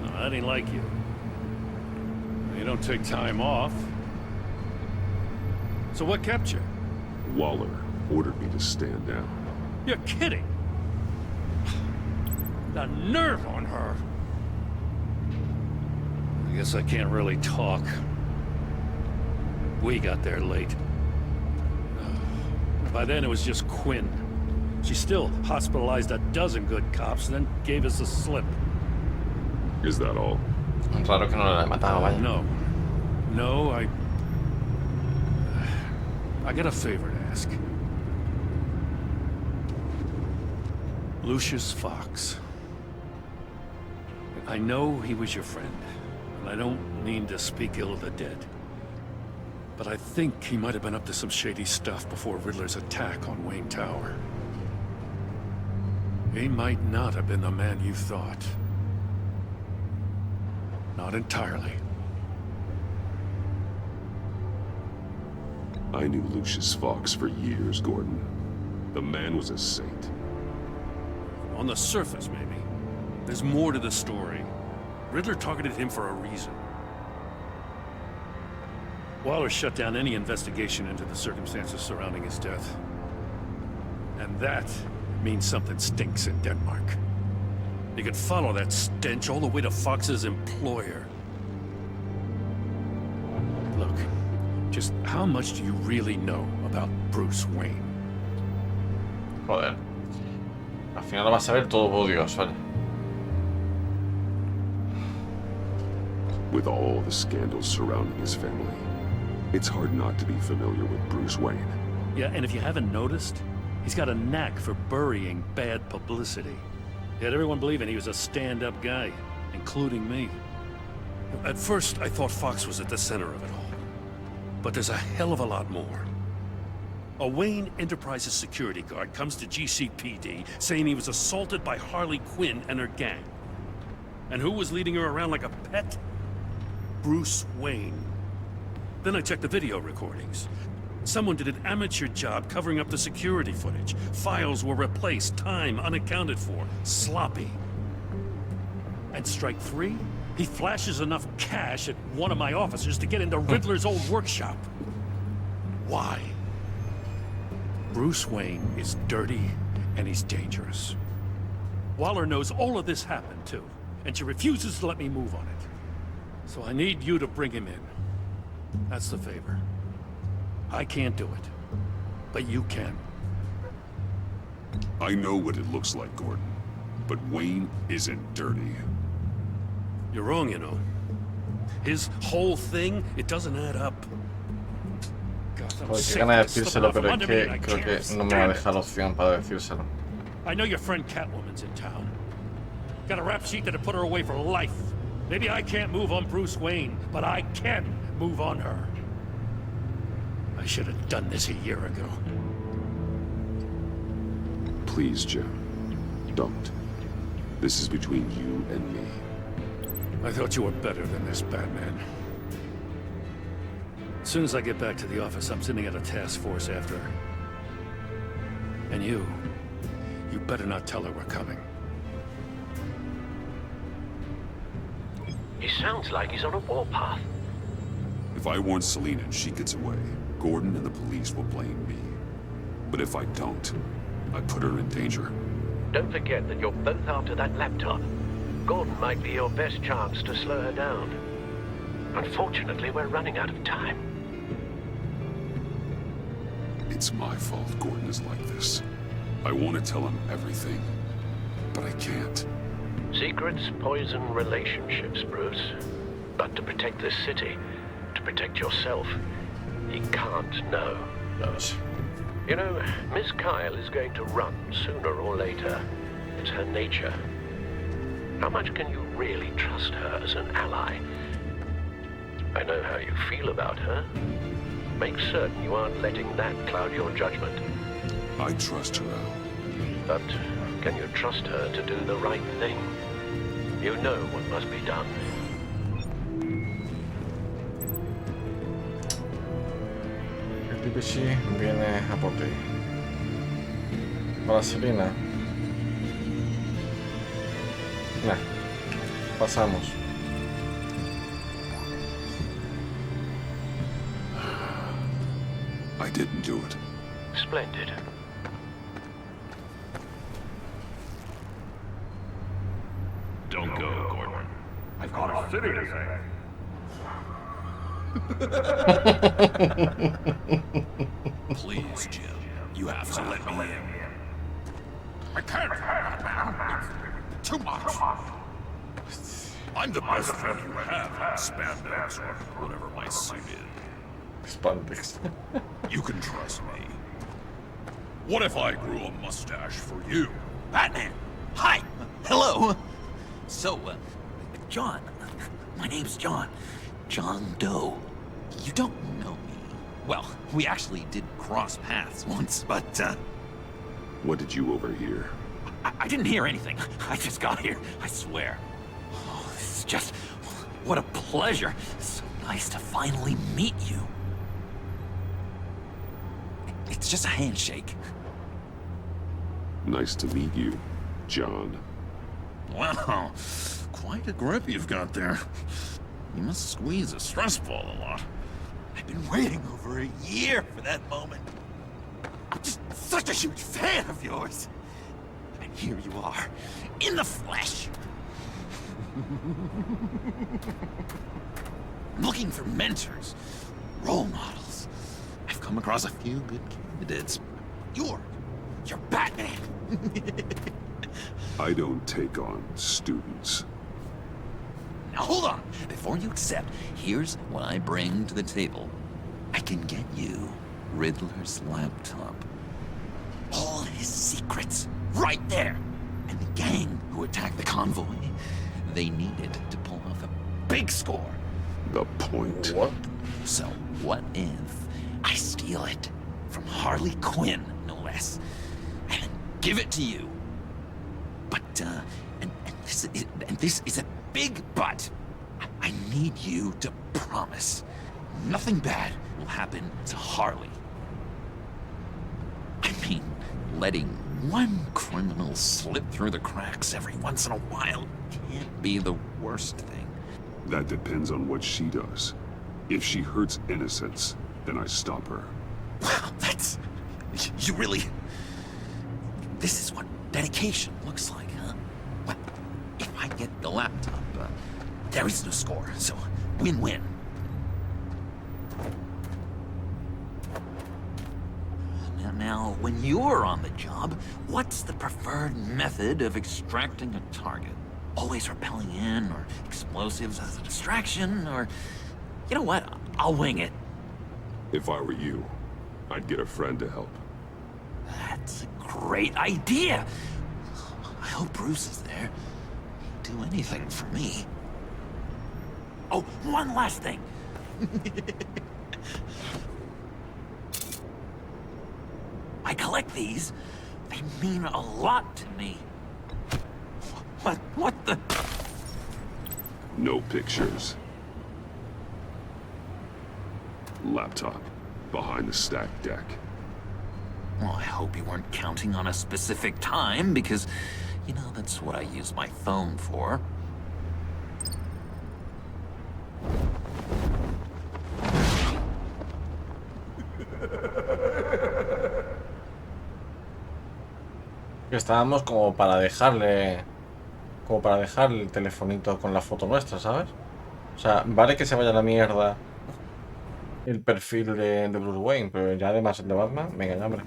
No, that ain't like you. You don't take time off. So what kept you? Waller ordered me to stand down. You're kidding! The nerve on her! I guess I can't really talk. We got there late. By then it was just Quinn. She still hospitalized a dozen good cops, then gave us the slip. Is that all? Claro que no la he matado, vaya. No, I got a favor to ask. Lucius Fox. I know he was your friend, and I don't mean to speak ill of the dead. But I think he might have been up to some shady stuff before Riddler's attack on Wayne Tower. He might not have been the man you thought. Not entirely. I knew Lucius Fox for years, Gordon. The man was a saint. On the surface, maybe. There's more to the story. Riddler targeted him for a reason. Waller shut down any investigation into the circumstances surrounding his death. And that means something stinks in Denmark. You could follow that stench all the way to Fox's employer. Look, just how much do you really know about Bruce Wayne? Joder. Al final lo vas a ver todo, por Dios, vale. With all the scandals surrounding his family, it's hard not to be familiar with Bruce Wayne. Yeah, and if you haven't noticed, he's got a knack for burying bad publicity. He had everyone believing he was a stand-up guy, including me. At first, I thought Fox was at the center of it all. But there's a hell of a lot more. A Wayne Enterprises security guard comes to GCPD saying he was assaulted by Harley Quinn and her gang. And who was leading her around like a pet? Bruce Wayne. Then I checked the video recordings. Someone did an amateur job covering up the security footage. Files were replaced, time unaccounted for, sloppy. And strike three? He flashes enough cash at one of my officers to get into Riddler's old workshop. Why? Bruce Wayne is dirty and he's dangerous. Waller knows all of this happened too, and she refuses to let me move on it. So I need you to bring him in. That's the favor. I can't do it, but you can. I know what it looks like, Gordon, but Wayne isn't dirty. You're wrong, you know. His whole thing, it doesn't add up. Joder, qué gana de decírselo, pero es que creo que no me va a dejar la opción para decírselo. I know your friend Catwoman's in town. Got a rap sheet that'd put her away for life. Maybe I can't move on Bruce Wayne, but I can move on her. I should have done this a year ago. Please, Jim. Don't. This is between you and me. I thought you were better than this, Batman. As soon as I get back to the office, I'm sending out a task force after her. And you better not tell her we're coming. He sounds like he's on a warpath. If I warn Selina and she gets away, Gordon and the police will blame me. But if I don't, I put her in danger. Don't forget that you're both after that laptop. Gordon might be your best chance to slow her down. Unfortunately, we're running out of time. It's my fault Gordon is like this. I want to tell him everything, but I can't. Secrets poison relationships, Bruce. But to protect this city, to protect yourself, he can't know. You know, Miss Kyle is going to run sooner or later. It's her nature. How much can you really trust her as an ally? I know how you feel about her. Make certain you aren't letting that cloud your judgment. I trust her, Al. But can you trust her to do the right thing? You know what must be done. El TPC viene a por ti. Para Selina. Nah, pasamos. I didn't do it. Splendid. Don't go, Gordon. I've got a city to save. Please, Jim. You have to let me in. I can't. It's too much. I'm the best friend you have in spandex or whatever my suit is. Spandex. You can trust me. What if I grew a mustache for you? Batman! Hi! Hello! So, John. My name's John. John Doe. You don't know me. Well, we actually did cross paths once, but, What did you overhear? I didn't hear anything. I just got here, I swear. Oh, this is just... what a pleasure. It's so nice to finally meet you. It's just a handshake. Nice to meet you, John. Wow, quite a grip you've got there. You must squeeze a stress ball a lot. I've been waiting over a year for that moment. I'm just such a huge fan of yours. And here you are, in the flesh. I'm looking for mentors, role models. I've come across a few good candidates. You're Batman. I don't take on students. Now hold on. Before you accept, here's what I bring to the table. I can get you Riddler's laptop. All his secrets, right there. And the gang who attacked the convoy, they needed to pull off a big score. The point. What? So what if I steal it from Harley Quinn, no less, and then give it to you? But, and this is a big but. I need you to promise nothing bad will happen to Harley. I mean, letting one criminal slip through the cracks every once in a while can't be the worst thing. That depends on what she does. If she hurts innocents, then I stop her. Wow, that's... you really... This is what dedication looks like, huh? Well, if I get the laptop, there is no score, so win-win. Now, when you're on the job, what's the preferred method of extracting a target? Always rappelling in, or explosives as a distraction, or... You know what? I'll wing it. If I were you, I'd get a friend to help. That's a great idea! I hope Bruce is there. He'd do anything for me. Oh, one last thing! I collect these. They mean a lot to me. What the... No pictures. Laptop. Behind the stacked deck. Well, I hope you weren't counting on a specific time, because, you know, that's what I use my phone for. Estábamos como para dejarle el telefonito con la foto nuestra, ¿sabes? O sea, vale que se vaya a la mierda el perfil de Bruce Wayne, pero ya además el de Batman, venga ya, hombre.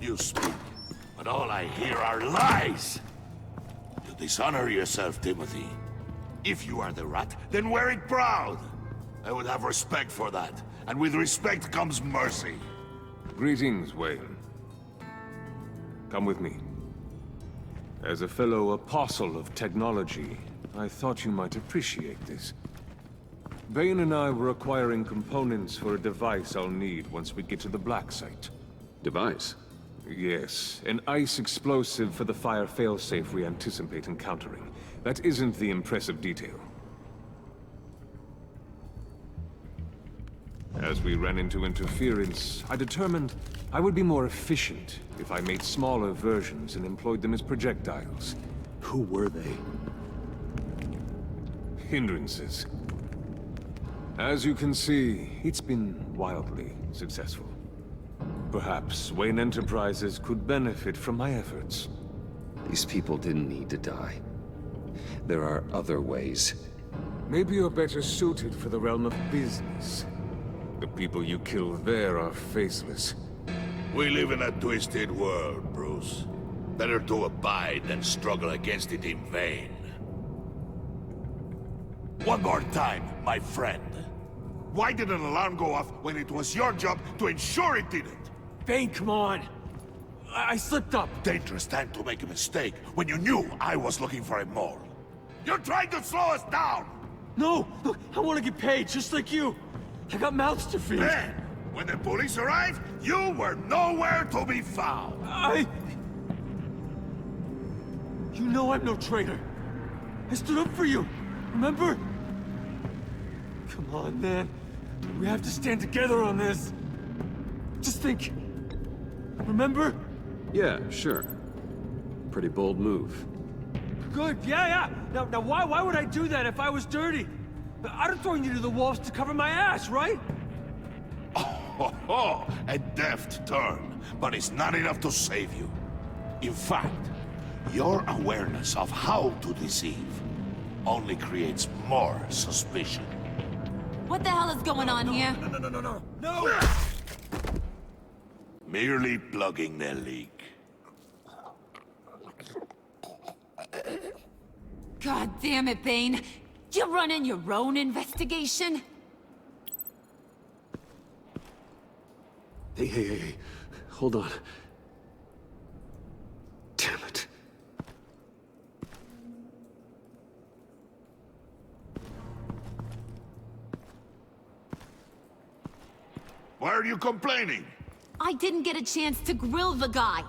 You speak, but all I hear are lies. You dishonor yourself, Timothy. If you are the Rat, then wear it proud. I would have respect for that, and with respect comes mercy. Greetings, Wayne. Come with me. As a fellow apostle of technology, I thought you might appreciate this. Bane and I were acquiring components for a device I'll need once we get to the Black Site. Device? Yes, an ice explosive for the fire failsafe we anticipate encountering. That isn't the impressive detail. As we ran into interference, I determined I would be more efficient if I made smaller versions and employed them as projectiles. Who were they? Hindrances. As you can see, it's been wildly successful. Perhaps Wayne Enterprises could benefit from my efforts. These people didn't need to die. There are other ways. Maybe you're better suited for the realm of business. The people you kill there are faceless. We live in a twisted world, Bruce. Better to abide than struggle against it in vain. One more time, my friend. Why did an alarm go off when it was your job to ensure it didn't? Bane, come on! I slipped up! Dangerous time to make a mistake when you knew I was looking for a mole. You're trying to slow us down! No! Look, I want to get paid, just like you! I got mouths to feed! Then, when the police arrived, you were nowhere to be found! You know I'm no traitor. I stood up for you, remember? Come on, man. We have to stand together on this. Just think. Remember? Yeah, sure. Pretty bold move. Good, yeah. Now why would I do that if I was dirty? I'd have thrown you to the wolves to cover my ass, right? Oh, a deft turn, but it's not enough to save you. In fact, your awareness of how to deceive only creates more suspicion. What the hell is going on here? No! Merely plugging the leak. God damn it, Bane. You're running your own investigation? Hey. Hold on. Damn it. Why are you complaining? I didn't get a chance to grill the guy.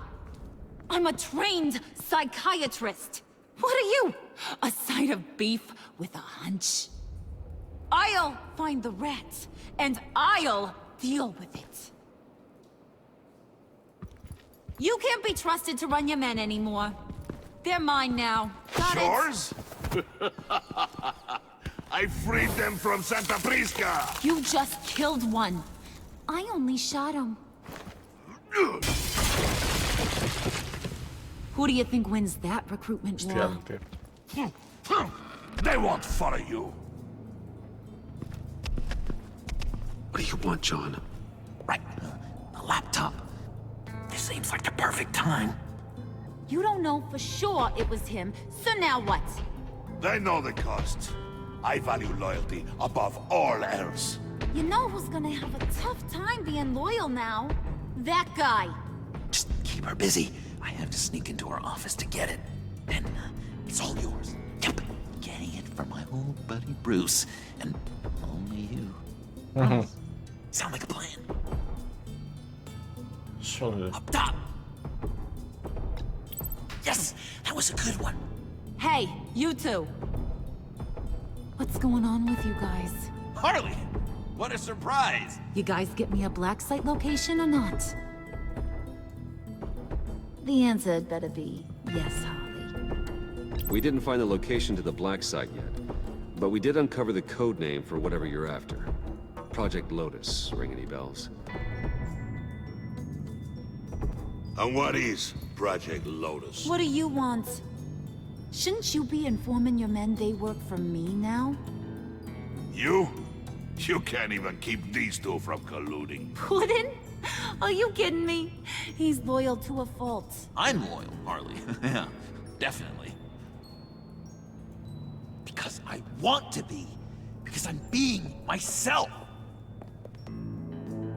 I'm a trained psychiatrist. What are you? A side of beef with a hunch? I'll find the rat, and I'll deal with it. You can't be trusted to run your men anymore. They're mine now. Got it? Yours? I freed them from Santa Prisca! You just killed one. I only shot him. Who do you think wins that recruitment war? They won't follow you. What do you want, John? Right. A laptop. This seems like the perfect time. You don't know for sure it was him, so now what? They know the cost. I value loyalty above all else. You know who's gonna have a tough time being loyal now? That guy. Just keep her busy. I have to sneak into her office to get it. And it's all yours. Yep. Getting it for my old buddy Bruce. And only you. Sound like a plan. Solid. Up top. Yes, that was a good one. Hey, you two. What's going on with you guys? Harley! What a surprise! You guys get me a black site location or not? The answer had better be yes, Harley. We didn't find the location to the black site yet, but we did uncover the code name for whatever you're after. Project Lotus. Ring any bells? And what is Project Lotus? What do you want? Shouldn't you be informing your men they work for me now? You? You can't even keep these two from colluding. Puddin'? Are you kidding me? He's loyal to a fault. I'm loyal, Harley. Yeah, definitely. Because I want to be. Because I'm being myself.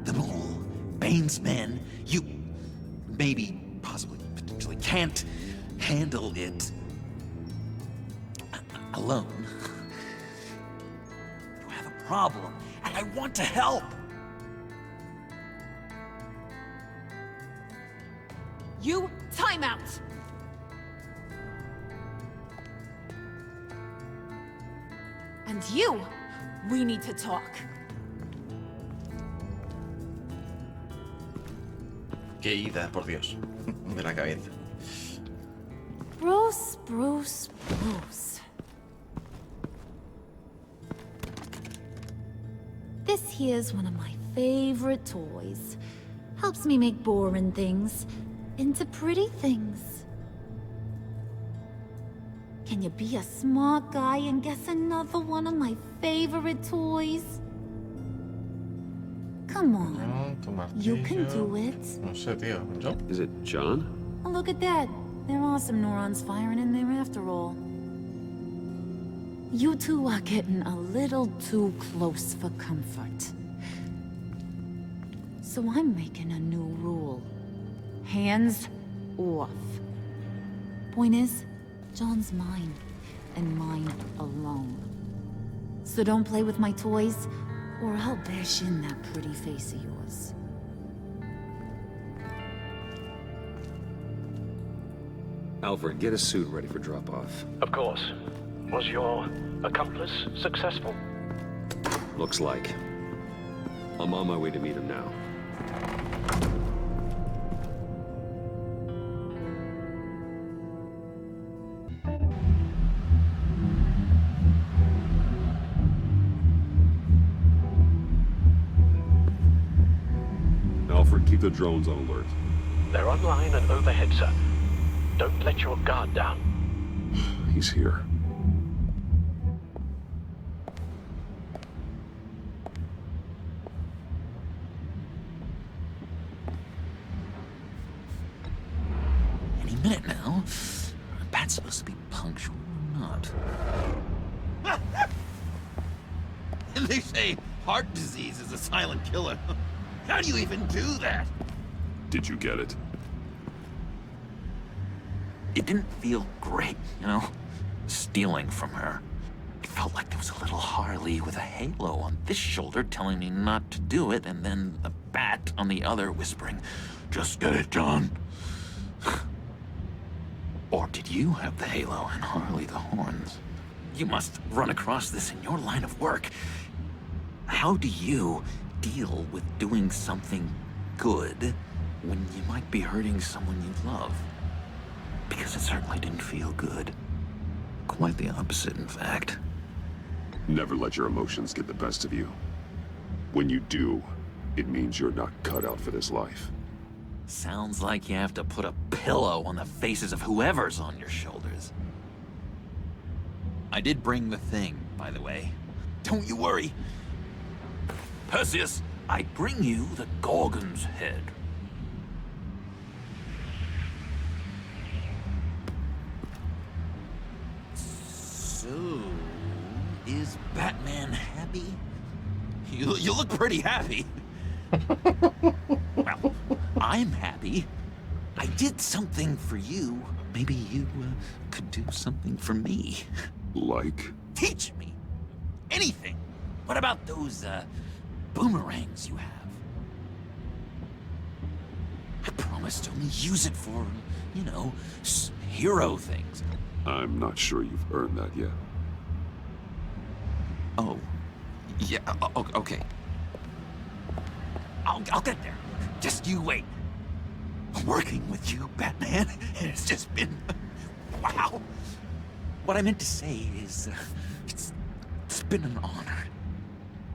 The Mole, Bane's men, you maybe, possibly, potentially can't handle it alone. You have a problem, and I want to help. You, time out! And you, we need to talk. Qué ida, por Dios. De la cabeza. Bruce. This here's one of my favorite toys. Helps me make boring things into pretty things. Can you be a smart guy and guess another one of my favorite toys? Come on. You can do it. No sé, tío. ¿Yo? Is it John? Oh, look at that. There are some neurons firing in there after all. You two are getting a little too close for comfort. So I'm making a new rule. Hands off. Point is, John's mine, and mine alone. So don't play with my toys, or I'll bash in that pretty face of yours. Alfred, get a suit ready for drop-off. Of course. Was your accomplice successful? Looks like. I'm on my way to meet him now. Alfred, keep the drones on alert. They're online and overhead, sir. Don't let your guard down. He's here. Any minute now. A bat's supposed to be punctual or not? They say heart disease is a silent killer. How do you even do that? Did you get it? It didn't feel great, you know? Stealing from her. It felt like there was a little Harley with a halo on this shoulder telling me not to do it, and then a bat on the other whispering, "Just get it done." Or did you have the halo and Harley the horns? You must run across this in your line of work. How do you deal with doing something good when you might be hurting someone you love? Because it certainly didn't feel good. Quite the opposite, in fact. Never let your emotions get the best of you. When you do, it means you're not cut out for this life. Sounds like you have to put a pillow on the faces of whoever's on your shoulders. I did bring the thing, by the way. Don't you worry. Perseus, I bring you the Gorgon's head. So, is Batman happy? You look pretty happy. Well, I'm happy. I did something for you. Maybe you could do something for me. Like? Teach me. Anything. What about those, boomerangs you have? I promise to only use it for, you know, hero things. I'm not sure you've earned that yet. Oh. Yeah, okay. I'll get there. Just you wait. Working with you, Batman, it's just been... wow. What I meant to say is, it's been an honor.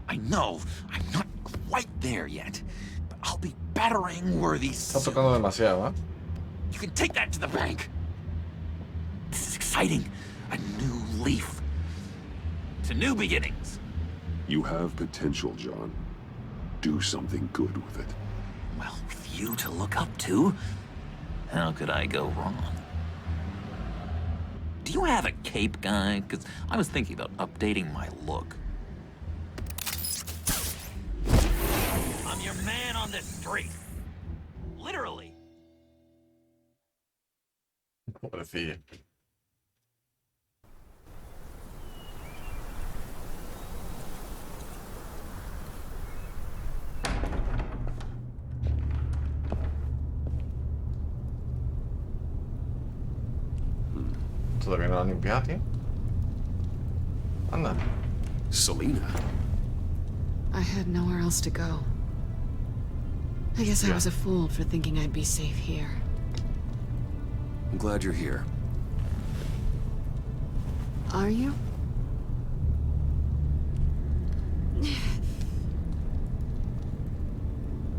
I know I'm not quite there yet, but I'll be battering-worthy Está soon. tocando demasiado, ¿eh? You can take that to the bank. This is exciting. A new leaf. To new beginnings. You have potential, John. Do something good with it. Well, with you to look up to, how could I go wrong? Do you have a cape, guy? Because I was thinking about updating my look. I'm your man on the street. Literally. Pobrecilla. Todavía no la han limpiado, tío. Anda. Selina? I had nowhere else to go. I guess I was a fool for thinking I'd be safe here. I'm glad you're here. Are you?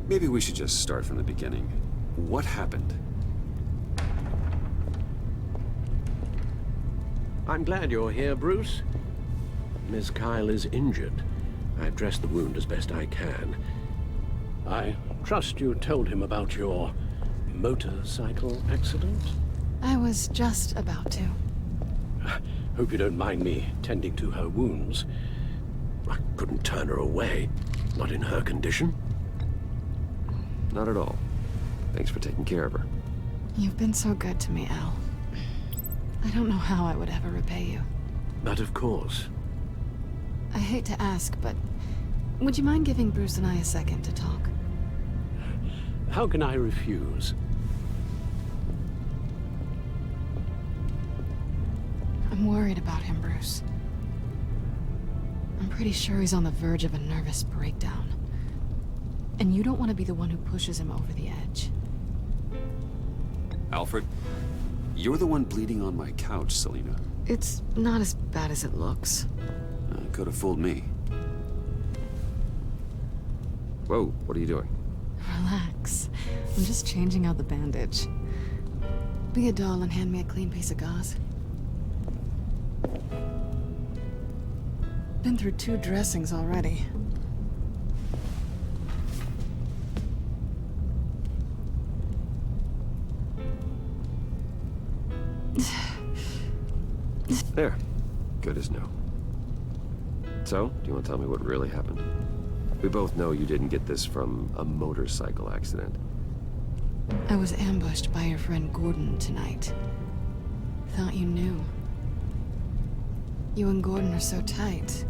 Maybe we should just start from the beginning. What happened? I'm glad you're here, Bruce. Miss Kyle is injured. I've dressed the wound as best I can. I trust you told him about your motorcycle accident? I was just about to. Hope you don't mind me tending to her wounds. I couldn't turn her away, not in her condition. Not at all. Thanks for taking care of her. You've been so good to me, Al. I don't know how I would ever repay you. But of course. I hate to ask, but would you mind giving Bruce and I a second to talk? How can I refuse? I'm worried about him, Bruce. I'm pretty sure he's on the verge of a nervous breakdown. And you don't want to be the one who pushes him over the edge. Alfred, you're the one bleeding on my couch, Selina. It's not as bad as it looks. Could have fooled me. Whoa, what are you doing? Relax. I'm just changing out the bandage. Be a doll and hand me a clean piece of gauze. Been through 2 dressings already. There. Good as new. So, do you want to tell me what really happened? We both know you didn't get this from a motorcycle accident. I was ambushed by your friend Gordon tonight. Thought you knew. You and Gordon are so tight.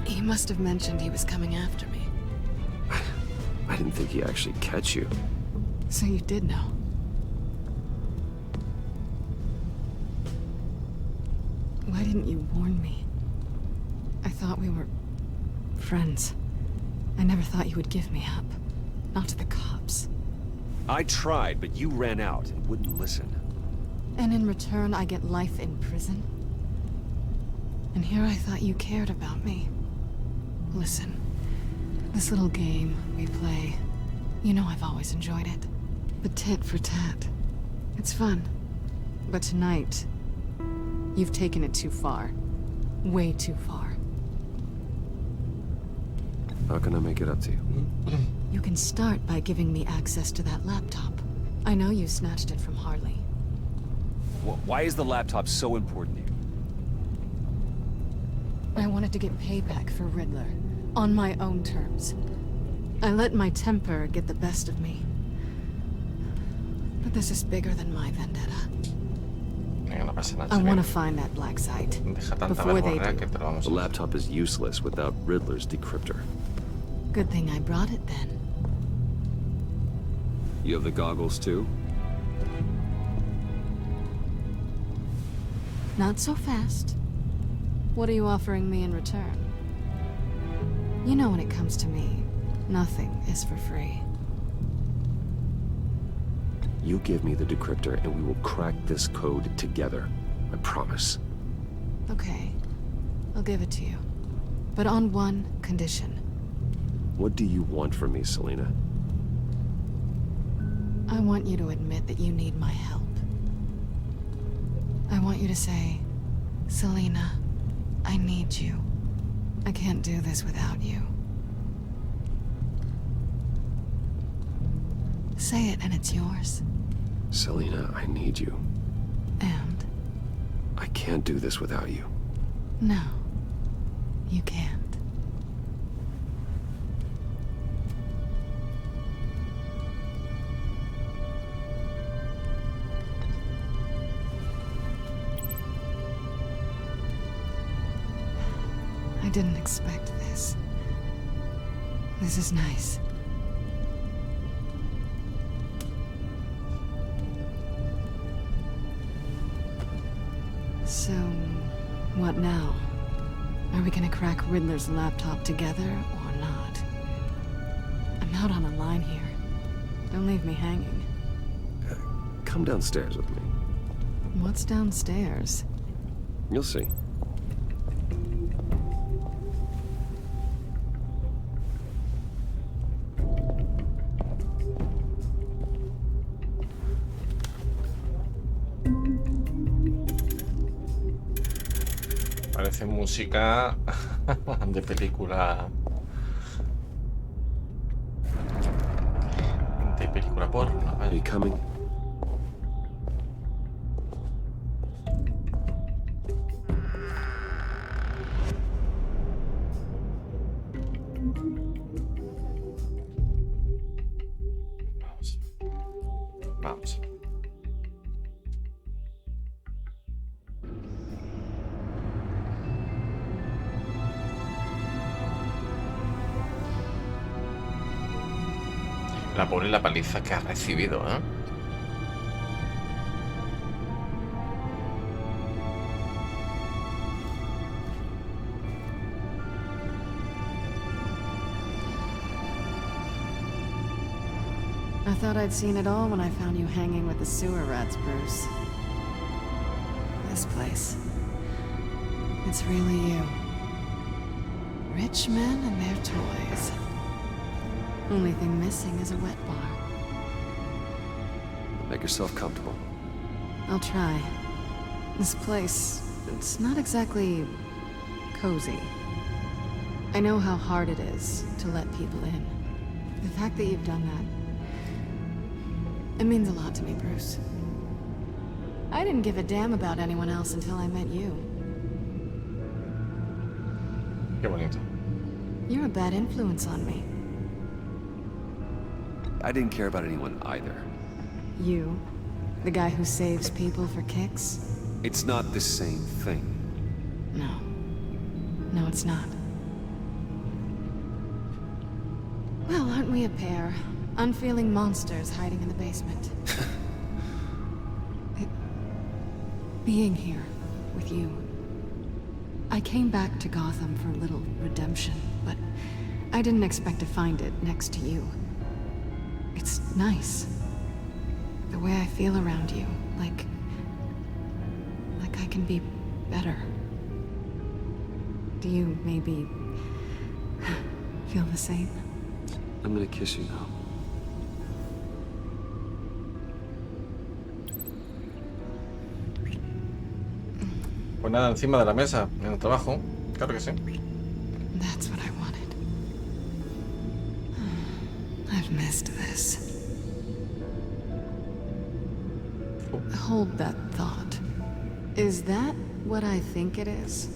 He must have mentioned he was coming after me. I didn't think he'd actually catch you. So you did know. Why didn't you warn me? I thought we were friends. I never thought you would give me up. Not to the cops. I tried, but you ran out and wouldn't listen. And in return, I get life in prison? And here I thought you cared about me. Listen, this little game we play, you know I've always enjoyed it. The tit for tat. It's fun. But tonight, you've taken it too far. Way too far. How can I make it up to you? You can start by giving me access to that laptop. I know you snatched it from Harley. Why is the laptop so important to you? I wanted to get payback for Riddler, on my own terms. I let my temper get the best of me. But this is bigger than my vendetta. I want to find that black site, before they do. The laptop is useless without Riddler's decryptor. Good thing I brought it then. You have the goggles too? Not so fast. What are you offering me in return? You know when it comes to me, nothing is for free. You give me the decryptor and we will crack this code together. I promise. Okay. I'll give it to you. But on one condition. What do you want from me, Selina? I want you to admit that you need my help. I want you to say, Selina, I need you. I can't do this without you. Say it and it's yours. Selina, I need you. And? I can't do this without you. No, you can't. I didn't expect this. This is nice. So, what now? Are we gonna crack Riddler's laptop together or not? I'm out on a line here. Don't leave me hanging. Come downstairs with me. What's downstairs? You'll see. Parece música de película. De película porno. Are you coming? Vamos. La pobre la paliza que ha recibido, ¿eh? I thought I'd seen it all when I found you hanging with the sewer rats, Bruce. This place. It's really you. Rich men and their toys. Only thing missing is a wet bar. Make yourself comfortable. I'll try. This place, it's not exactly cozy. I know how hard it is to let people in. The fact that you've done that, it means a lot to me, Bruce. I didn't give a damn about anyone else until I met you. Qué bonito. You're a bad influence on me. I didn't care about anyone either. You? The guy who saves people for kicks? It's not the same thing. No. No, it's not. Well, aren't we a pair? Unfeeling monsters hiding in the basement. Being here with you. I came back to Gotham for a little redemption, but I didn't expect to find it next to you. It's nice. The way I feel around you, like I can be better. Do you maybe feel the same? I'm gonna kiss you now. Pues nada, encima de la mesa, en el trabajo. Claro que sí. That's what I wanted. I've missed this. Hold that thought. Is that what I think it is?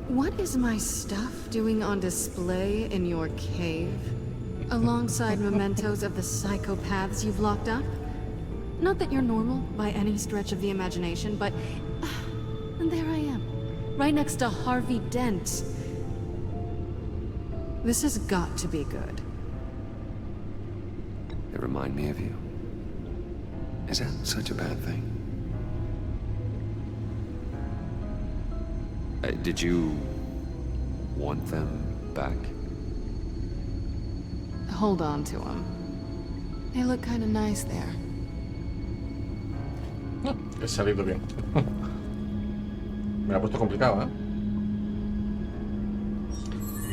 What is my stuff doing on display in your cave? Alongside mementos of the psychopaths you've locked up? Not that you're normal by any stretch of the imagination, but... and there I am, right next to Harvey Dent. This has got to be good. They remind me of you. Is that such a bad thing? Did you want them back? Hold on to them. They look kind of nice there. He salido bien. Me la ha puesto complicado, ¿eh?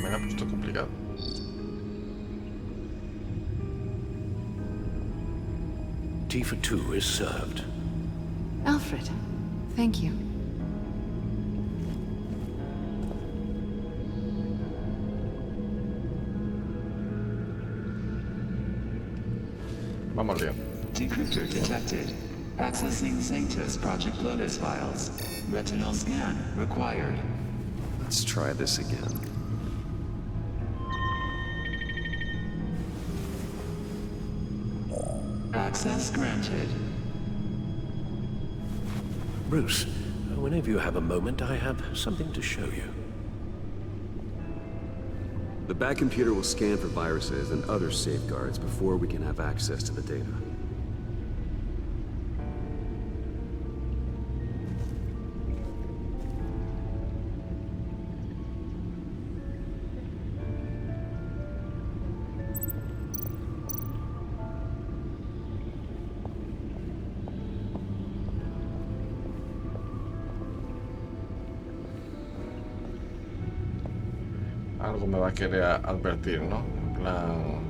Me la ha puesto complicado. Tea for two is served. Alfred, thank you. Vamos bien. Decryptor detected. Accessing Sanctus Project Lotus files. Retinal scan required. Let's try this again. Access granted. Bruce, whenever you have a moment, I have something to show you. The back computer will scan for viruses and other safeguards before we can have access to the data. Algo me va a querer advertir, ¿no? En plan...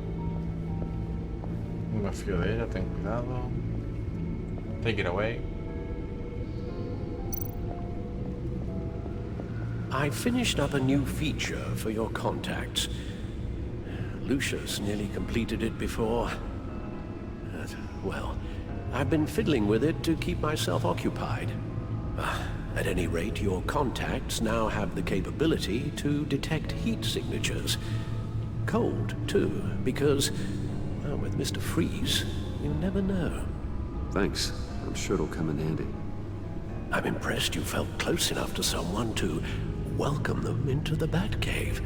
No me fío de ella, ten cuidado. Take it away. I finished up a new feature for your contacts. Lucius nearly completed it before. Well, I've been fiddling with it to keep myself occupied. At any rate, your contacts now have the capability to detect heat signatures. Cold, too, because, well, with Mr. Freeze, you never know. Thanks. I'm sure it'll come in handy. I'm impressed you felt close enough to someone to welcome them into the Batcave.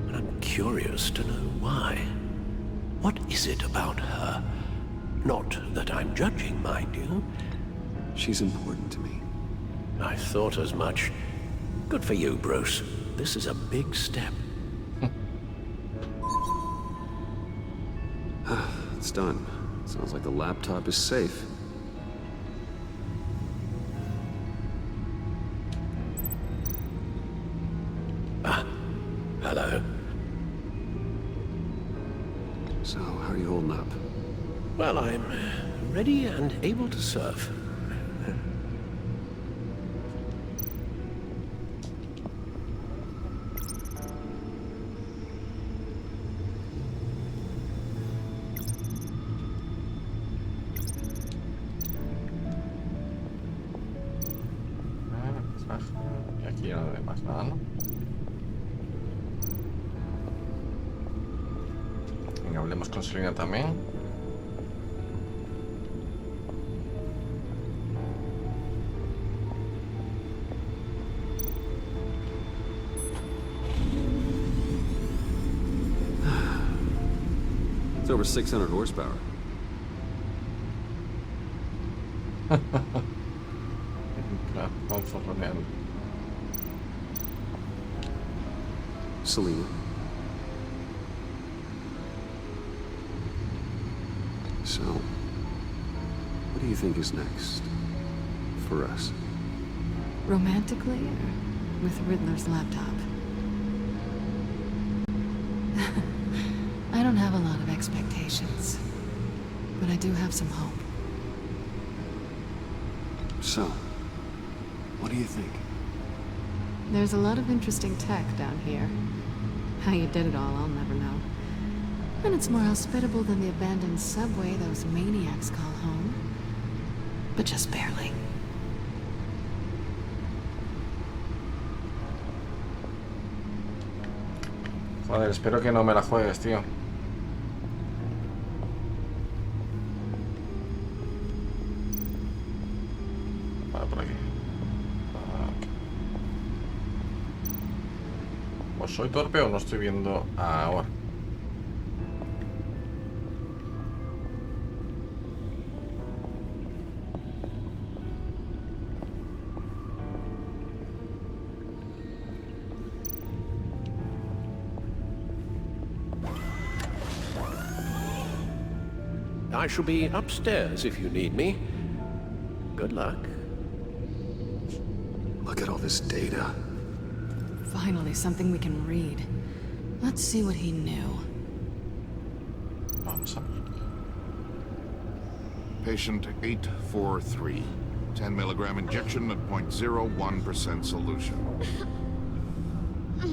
And I'm curious to know why. What is it about her? Not that I'm judging, mind you. She's important to me. I thought as much. Good for you, Bruce. This is a big step. It's done. Sounds like the laptop is safe. Hello. So, how are you holding up? Well, I'm ready and able to serve. Y aquí no hay más nada, ¿no? Venga, hablemos con Selena también. It's over 600 horsepower. Claro, vamos forroneando. Selena. So, what do you think is next for us? Romantically, or with Riddler's laptop? I don't have a lot of expectations, but I do have some hope. So, what do you think? There's a lot of interesting tech down here. How you did it all, I'll never know. And it's more hospitable than the abandoned subway those maniacs call home. But just barely. Joder, espero que no me la juegues, tío. Vale, por aquí. ¿O soy torpe o no estoy viendo ahora? I shall be upstairs if you need me. Good luck. Look at all this data. Finally, something we can read. Let's see what he knew. Vamos a ver. Patient 843. 10 milligram injection at 0.01% solution.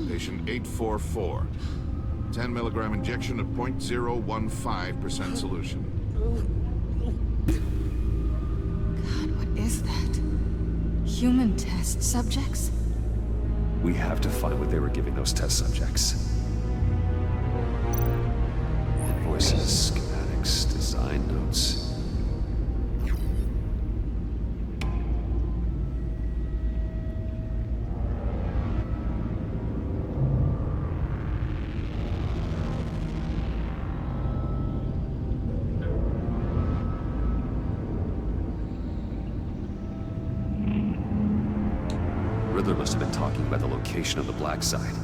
Patient 844. 10 milligram injection at 0.015% solution. God, what is that? Human test subjects? We have to find what they were giving those test subjects. Invoices, schematics, design notes. Riddler must have been talking about the location of the Black Site.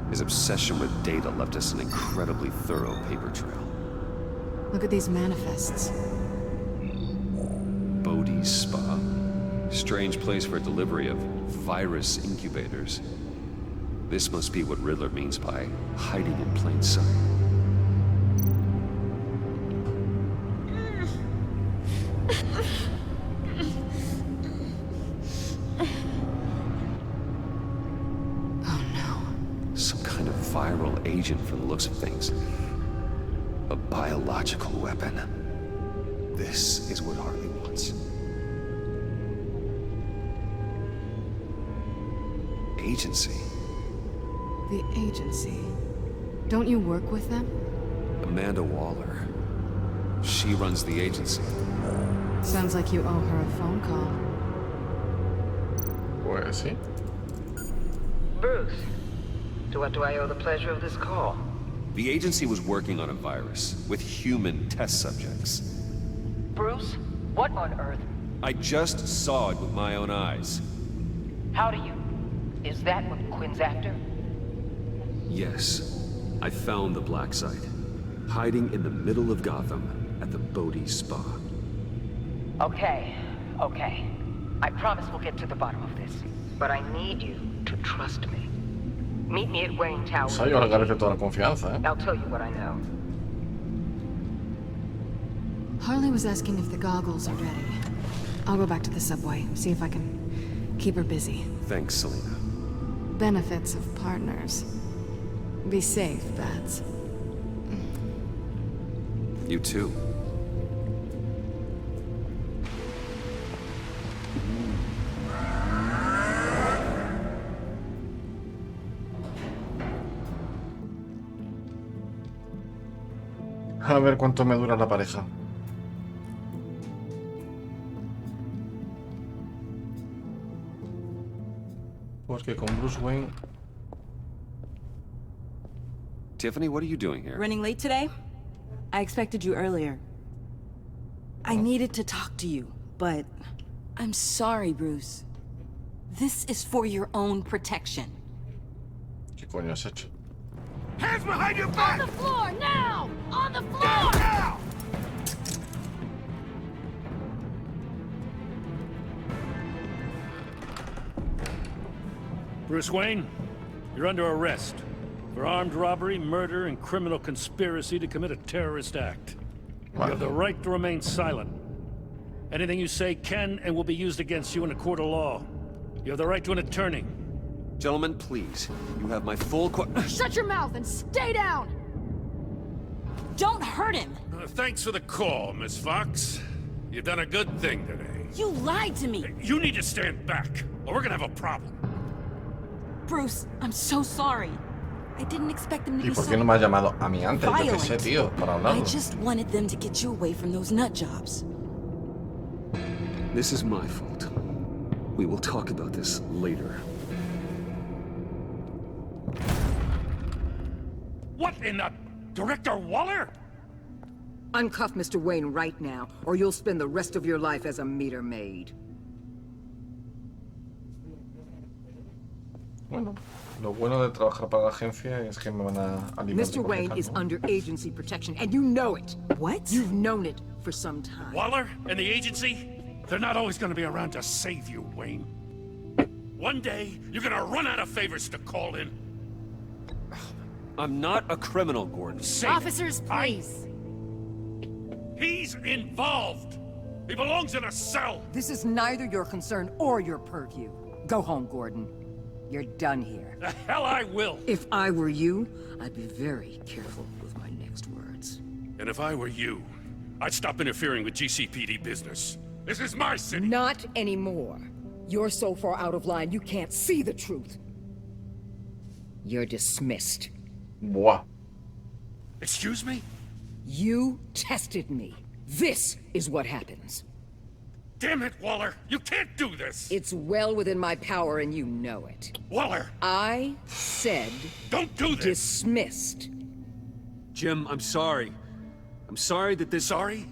His obsession with data left us an incredibly thorough paper trail. Look at these manifests. Bodhi's Spa. Strange place for delivery of virus incubators. This must be what Riddler means by hiding in plain sight. Viral agent from the looks of things. A biological weapon. This is what Harley wants. Agency. The agency. Don't you work with them? Amanda Waller. She runs the agency. Sounds like you owe her a phone call. Where is he? Bruce. To what do I owe the pleasure of this call? The agency was working on a virus with human test subjects. Bruce? What on earth? I just saw it with my own eyes. How do you... Is that what Quinn's after? Yes. I found the Black Site. hiding in the middle of Gotham at the Bodhi Spa. Okay. I promise we'll get to the bottom of this. But I need you to trust me. Meet me at Wayne Tower. O sea, yo le agradezco toda la confianza, ¿eh? I'll tell you what I know. Harley was asking if the goggles are ready. I'll go back to the subway, see if I can keep her busy. Thanks, Selena. Benefits of partners. Be safe, Bats. You too. A ver cuánto me dura la pareja. Pues que con Bruce Wayne... Tiffany, what are you doing here? Running late today? I expected you earlier. I needed to talk to you, but I'm sorry, Bruce. This is for your own protection. ¿Qué coño has hecho? Hands behind your back! On the floor, now! On the floor! Down, now! Bruce Wayne, you're under arrest for armed robbery, murder, and criminal conspiracy to commit a terrorist act. You have the right to remain silent. Anything you say can and will be used against you in a court of law. You have the right to an attorney. Gentlemen, please. You have my full Shut your mouth and stay down! Don't hurt him! Thanks for the call, Miss Fox. You've done a good thing today. You lied to me! You need to stand back, or we're gonna have a problem. Bruce, I'm so sorry. I didn't expect them to ¿Y be por so qué no me has llamado a mí antes? Yo qué sé, violent. tío, para I hablarlo. just wanted them to get you away from those nut jobs. This is my fault. We will talk about this later. What in the... Director Waller? Uncuff Mr. Wayne right now, or you'll spend the rest of your life as a meter maid. Bueno, lo bueno de trabajar para la agencia es que me van a liberar. Mr. Wayne is under agency protection, and you know it. What? You've known it for some time. Waller and the agency? They're not always gonna be around to save you, Wayne. One day, you're gonna run out of favors to call in. I'm not a criminal, Gordon. Officers, please. He's involved. He belongs in a cell. This is neither your concern or your purview. Go home, Gordon. You're done here. The hell I will. If I were you, I'd be very careful with my next words. And if I were you, I'd stop interfering with GCPD business. This is my city. Not anymore. You're so far out of line, you can't see the truth. You're dismissed. Buah. Excuse me? You tested me. This is what happens. Damn it, Waller! You can't do this! It's well within my power and you know it. Waller! I said... Don't do this! Dismissed. Jim, I'm sorry. I'm sorry that this... Sorry?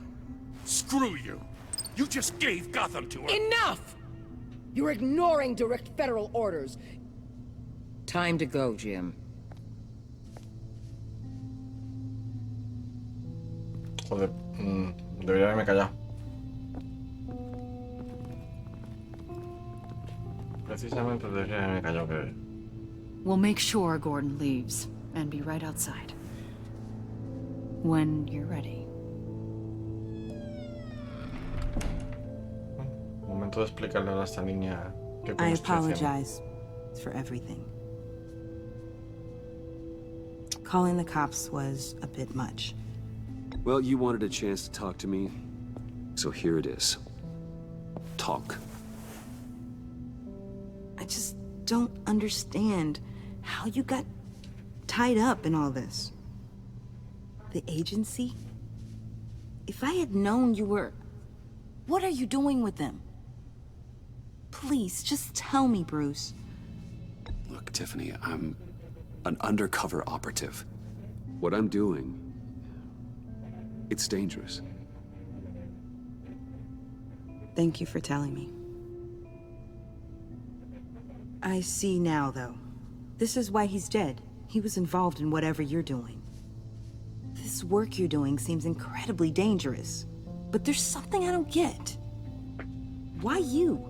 Screw you! You just gave Gotham to her! Enough! You're ignoring direct federal orders. Time to go, Jim. Joder, debería haberme callado. Precisamente debería haberme callado que... We'll make sure Gordon leaves, and be right outside. When you're ready. Momento de explicarle a esta niña qué I coño estoy haciendo. apologize for everything. Calling the cops was a bit much. Well, you wanted a chance to talk to me, so here it is. Talk. I just don't understand how you got tied up in all this. The agency? If I had known you were... What are you doing with them? Please, just tell me, Bruce. Look, Tiffany, I'm an undercover operative. What I'm doing, it's dangerous. Thank you for telling me. I see now, though. This is why he's dead. He was involved in whatever you're doing. This This work you're doing seems incredibly dangerous. But there's something I don't get. Why you?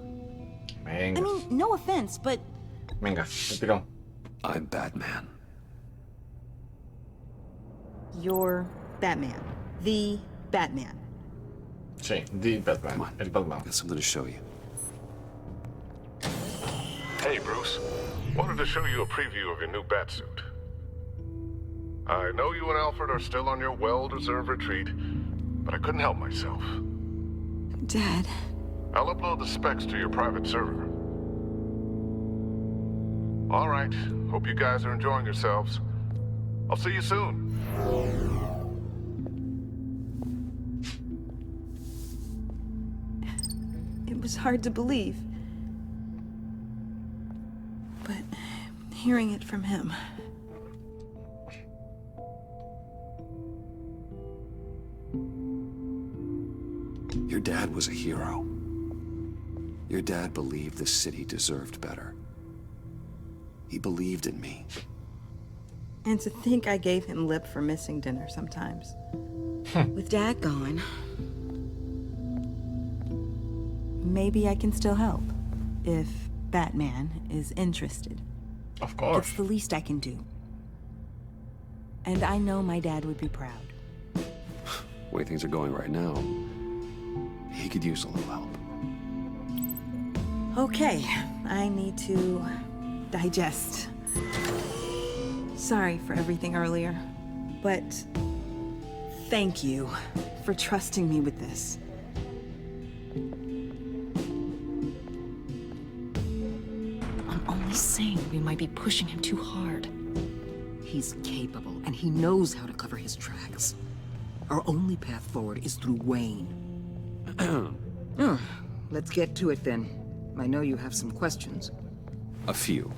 Venga. I mean, no offense, but... Venga, te tirón. I'm Batman. You're Batman. The Batman. Sí, the Batman. Come on. El Batman. I've got something to show you. Hey, Bruce. Wanted to show you a preview of your new batsuit. I know you and Alfred are still on your well-deserved retreat, but I couldn't help myself. Dad. I'll upload the specs to your private server. All right. Hope you guys are enjoying yourselves. I'll see you soon. It was hard to believe. But hearing it from him... Your dad was a hero. Your dad believed the city deserved better. He believed in me. And to think I gave him lip for missing dinner sometimes. With Dad gone, maybe I can still help. If Batman is interested. Of course. It's the least I can do. And I know my dad would be proud. The way things are going right now, he could use a little help. Okay, I need to digest. Sorry for everything earlier, but thank you for trusting me with this. I'm only saying we might be pushing him too hard. He's capable, and he knows how to cover his tracks. Our only path forward is through Wayne. Let's get to it then. I know you have some questions. A few.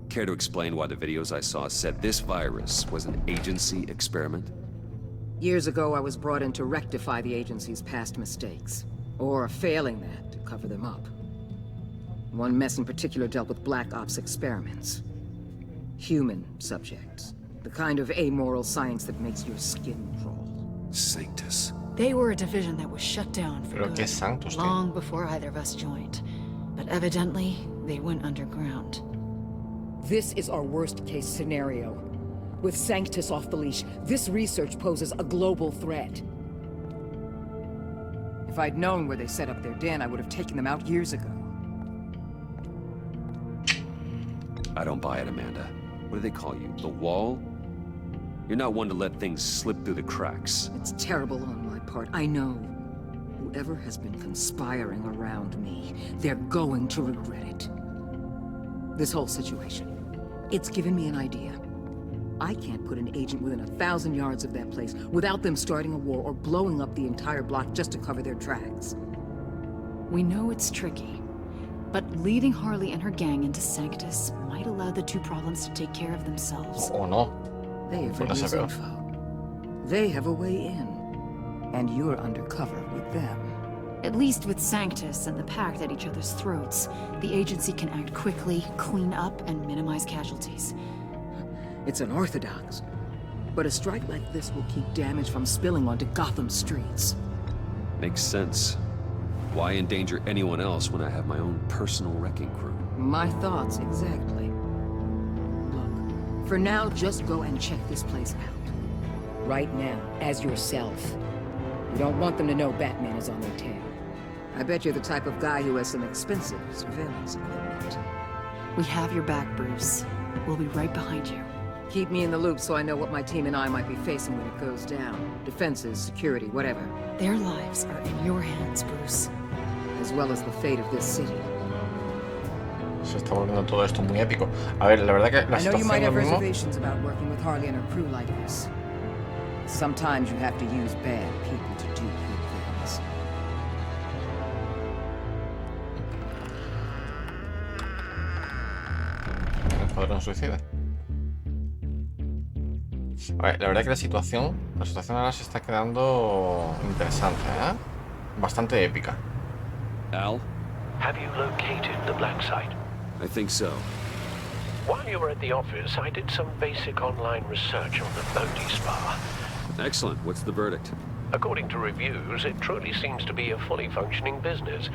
Care to explain why the videos I saw said this virus was an agency experiment? Years ago, I was brought in to rectify the agency's past mistakes. Or, failing that, to cover them up. One mess in particular dealt with Black Ops experiments. Human subjects. The kind of amoral science that makes your skin crawl. Sanctus. They were a division that was shut down for Pero good, qué Sanctus, tío. long before either of us joined. But evidently, they went underground. This is our worst-case scenario. With Sanctus off the leash, this research poses a global threat. If I'd known where they set up their den, I would have taken them out years ago. I don't buy it, Amanda. What do they call you? The Wall? You're not one to let things slip through the cracks. It's terrible on my part, I know. Whoever has been conspiring around me, they're going to regret it. This whole situation, it's given me an idea. I can't put an agent within 1,000 yards of that place without them starting a war or blowing up the entire block just to cover their tracks. We know it's tricky, but leading Harley and her gang into Sanctus might allow the two problems to take care of themselves. Oh no. They have Ridley's info. They have a way in. And you're undercover with them. At least with Sanctus and the Pact at each other's throats, the agency can act quickly, clean up, and minimize casualties. It's unorthodox. But a strike like this will keep damage from spilling onto Gotham streets. Makes sense. Why endanger anyone else when I have my own personal wrecking crew? My thoughts, exactly. Look, for now, just go and check this place out. Right now, as yourself. You don't want them to know Batman is on their tail. I bet you're the type of guy who has some expensive surveillance equipment. We have your back, Bruce. We'll be right behind you. Keep me in the loop so I know what my team and I might be facing when it goes down. Defenses, security, whatever. Their lives are in your hands, Bruce. As well as the fate of this city. Se está volviendo todo esto muy épico. A ver, la verdad que la I know you might situación have ahora mismo... reservations about working with Harley and her crew like this. Sometimes you have to use bad people to do good things. El escuadrón suicida. A ver, la verdad que la situación ahora se está quedando interesante, ¿eh? Bastante épica. Al? Have you located the black site? I think so. While you were at the office, I did some basic online research on the Bodhi Spa. Excellent. What's the verdict? According to reviews, it truly seems to be a fully functioning business,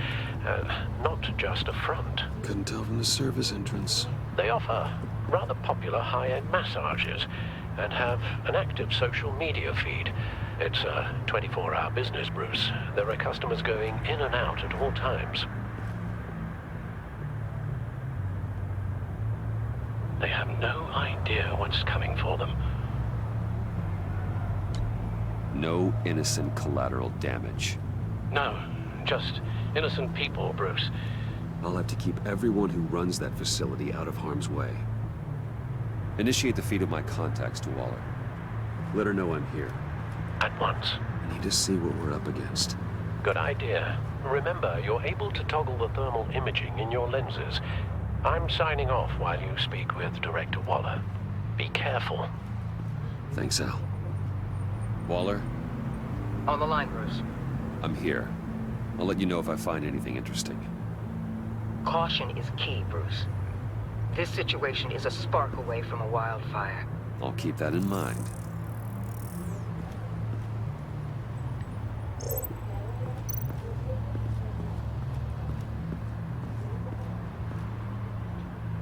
not just a front. Couldn't tell from the service entrance. They offer rather popular high-end massages and have an active social media feed. It's a 24-hour business, Bruce. There are customers going in and out at all times. They have no idea what's coming for them. No innocent collateral damage. No, just innocent people, Bruce. I'll have to keep everyone who runs that facility out of harm's way. Initiate the feed of my contacts to Waller. Let her know I'm here. At once. I need to see what we're up against. Good idea. Remember, you're able to toggle the thermal imaging in your lenses. I'm signing off while you speak with Director Waller. Be careful. Thanks, Al. Waller? On the line, Bruce. I'm here. I'll let you know if I find anything interesting. Caution is key, Bruce. This situation is a spark away from a wildfire. I'll keep that in mind.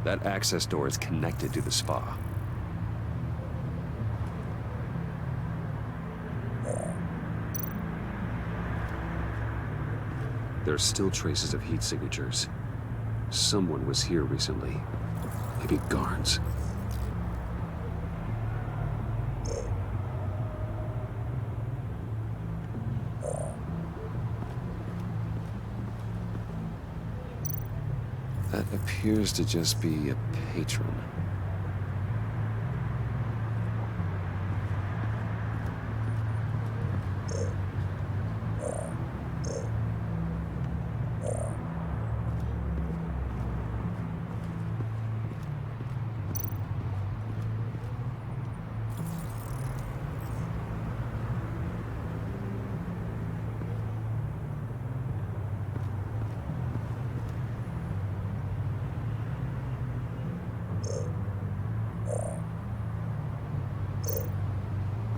That access door is connected to the spa. There are still traces of heat signatures. Someone was here recently. Maybe guards. That appears to just be a patron.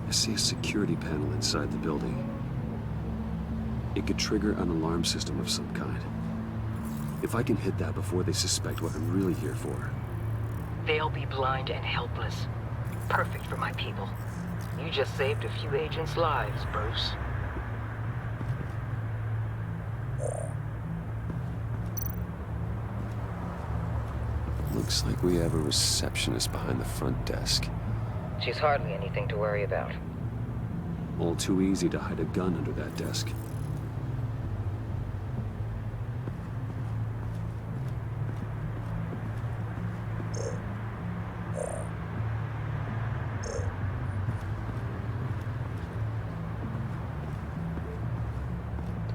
I see a security panel inside the building. It could trigger an alarm system of some kind. If I can hit that before they suspect what I'm really here for. They'll be blind and helpless. Perfect for my people. You just saved a few agents' lives, Bruce. Looks like we have a receptionist behind the front desk. She's hardly anything to worry about. All too easy to hide a gun under that desk.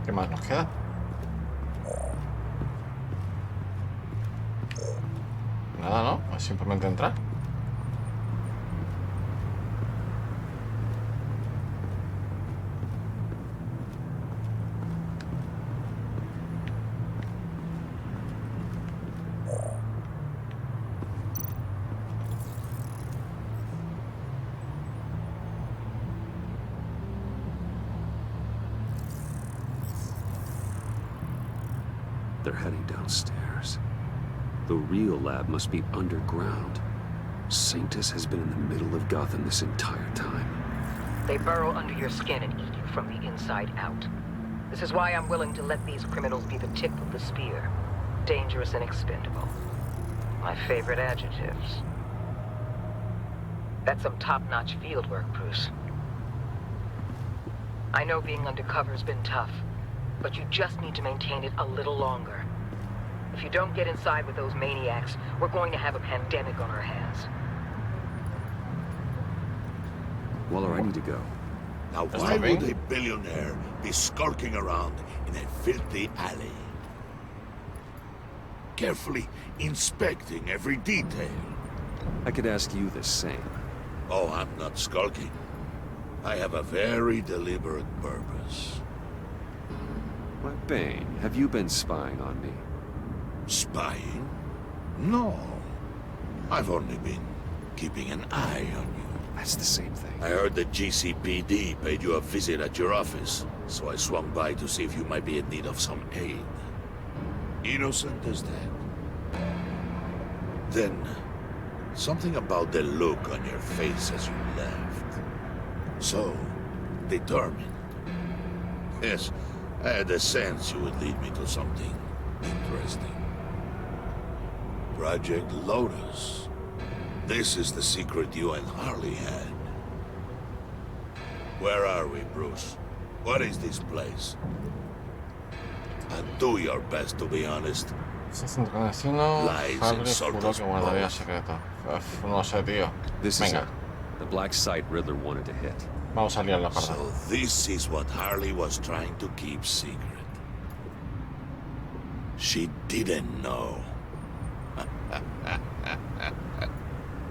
¿Qué más nos queda? Nada, ¿no? Es simplemente entrar. They're heading downstairs. The real lab must be underground. Sanctus has been in the middle of Gotham this entire time. They burrow under your skin and eat you from the inside out. This is why I'm willing to let these criminals be the tip of the spear. Dangerous and expendable. My favorite adjectives. That's some top-notch field work, Bruce. I know being undercover's been tough, but you just need to maintain it a little longer. If you don't get inside with those maniacs, we're going to have a pandemic on our hands. Waller, I need to go. Now why would a billionaire be skulking around in a filthy alley? Carefully inspecting every detail. I could ask you the same. Oh, I'm not skulking. I have a very deliberate purpose. Why, Bane, have you been spying on me? Spying? No. I've only been keeping an eye on you. That's the same thing. I heard the GCPD paid you a visit at your office, so I swung by to see if you might be in need of some aid. Innocent as that. Then, something about the look on your face as you left. So, determined. Yes, I had a sense you would lead me to something interesting. Project Lotus. This is the secret you and Harley had. Where are we, Bruce? What is this place? And do your best to be honest. Lies and sort of No sé, tío. This is Venga. it. The black site Riddler wanted to hit. Vamos a liar la parda. So this is what Harley was trying to keep secret. She didn't know.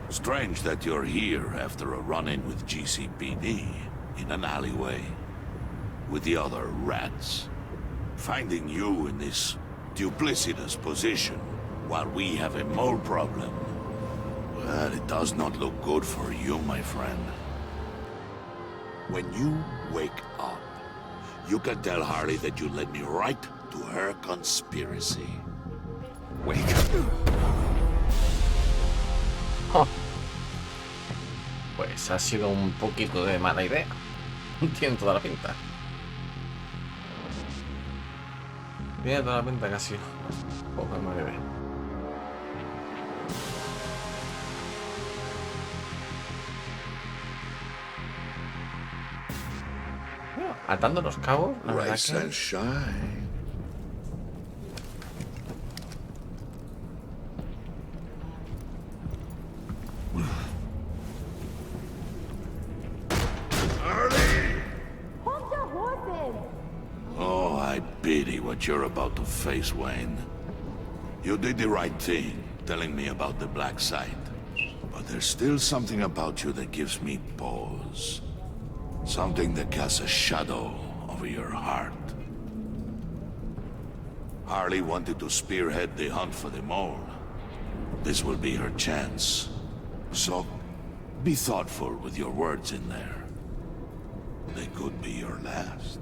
Strange that you're here after a run-in with GCPD in an alleyway with the other rats. Finding you in this duplicitous position while we have a mole problem. Well, it does not look good for you, my friend. When you wake up, you can tell Harley that you led me right to her conspiracy. Wake up. Oh. Pues ha sido un poquito de mala idea. Tiene toda la pinta. Tiene toda la pinta que ha sido poca mala idea. Atando los cabos, la verdad Rise and shine. Oh, I pity what you're about to face, Wayne. You did the right thing, telling me about the black site. But there's still something about you that gives me pause. Something that casts a shadow over your heart. Harley wanted to spearhead the hunt for the mole. This will be her chance. So, be thoughtful with your words in there. They could be your last.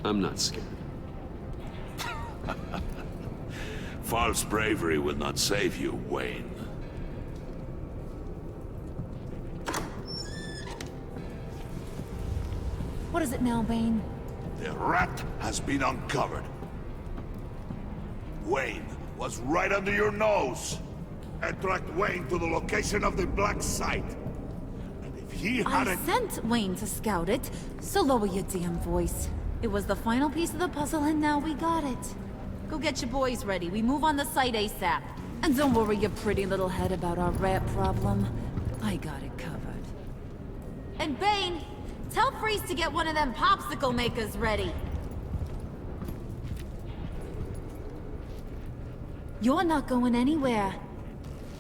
I'm not scared. False bravery will not save you, Wayne. What is it now, Wayne? The rat has been uncovered. Wayne was right under your nose. And tracked Wayne to the location of the black site. And if he I hadn't... sent Wayne to scout it, so lower your damn voice. It was the final piece of the puzzle and now we got it. Go get your boys ready. We move on the site ASAP. And don't worry your pretty little head about our rat problem. I got it covered. And Bane, tell Freeze to get one of them popsicle makers ready. You're not going anywhere.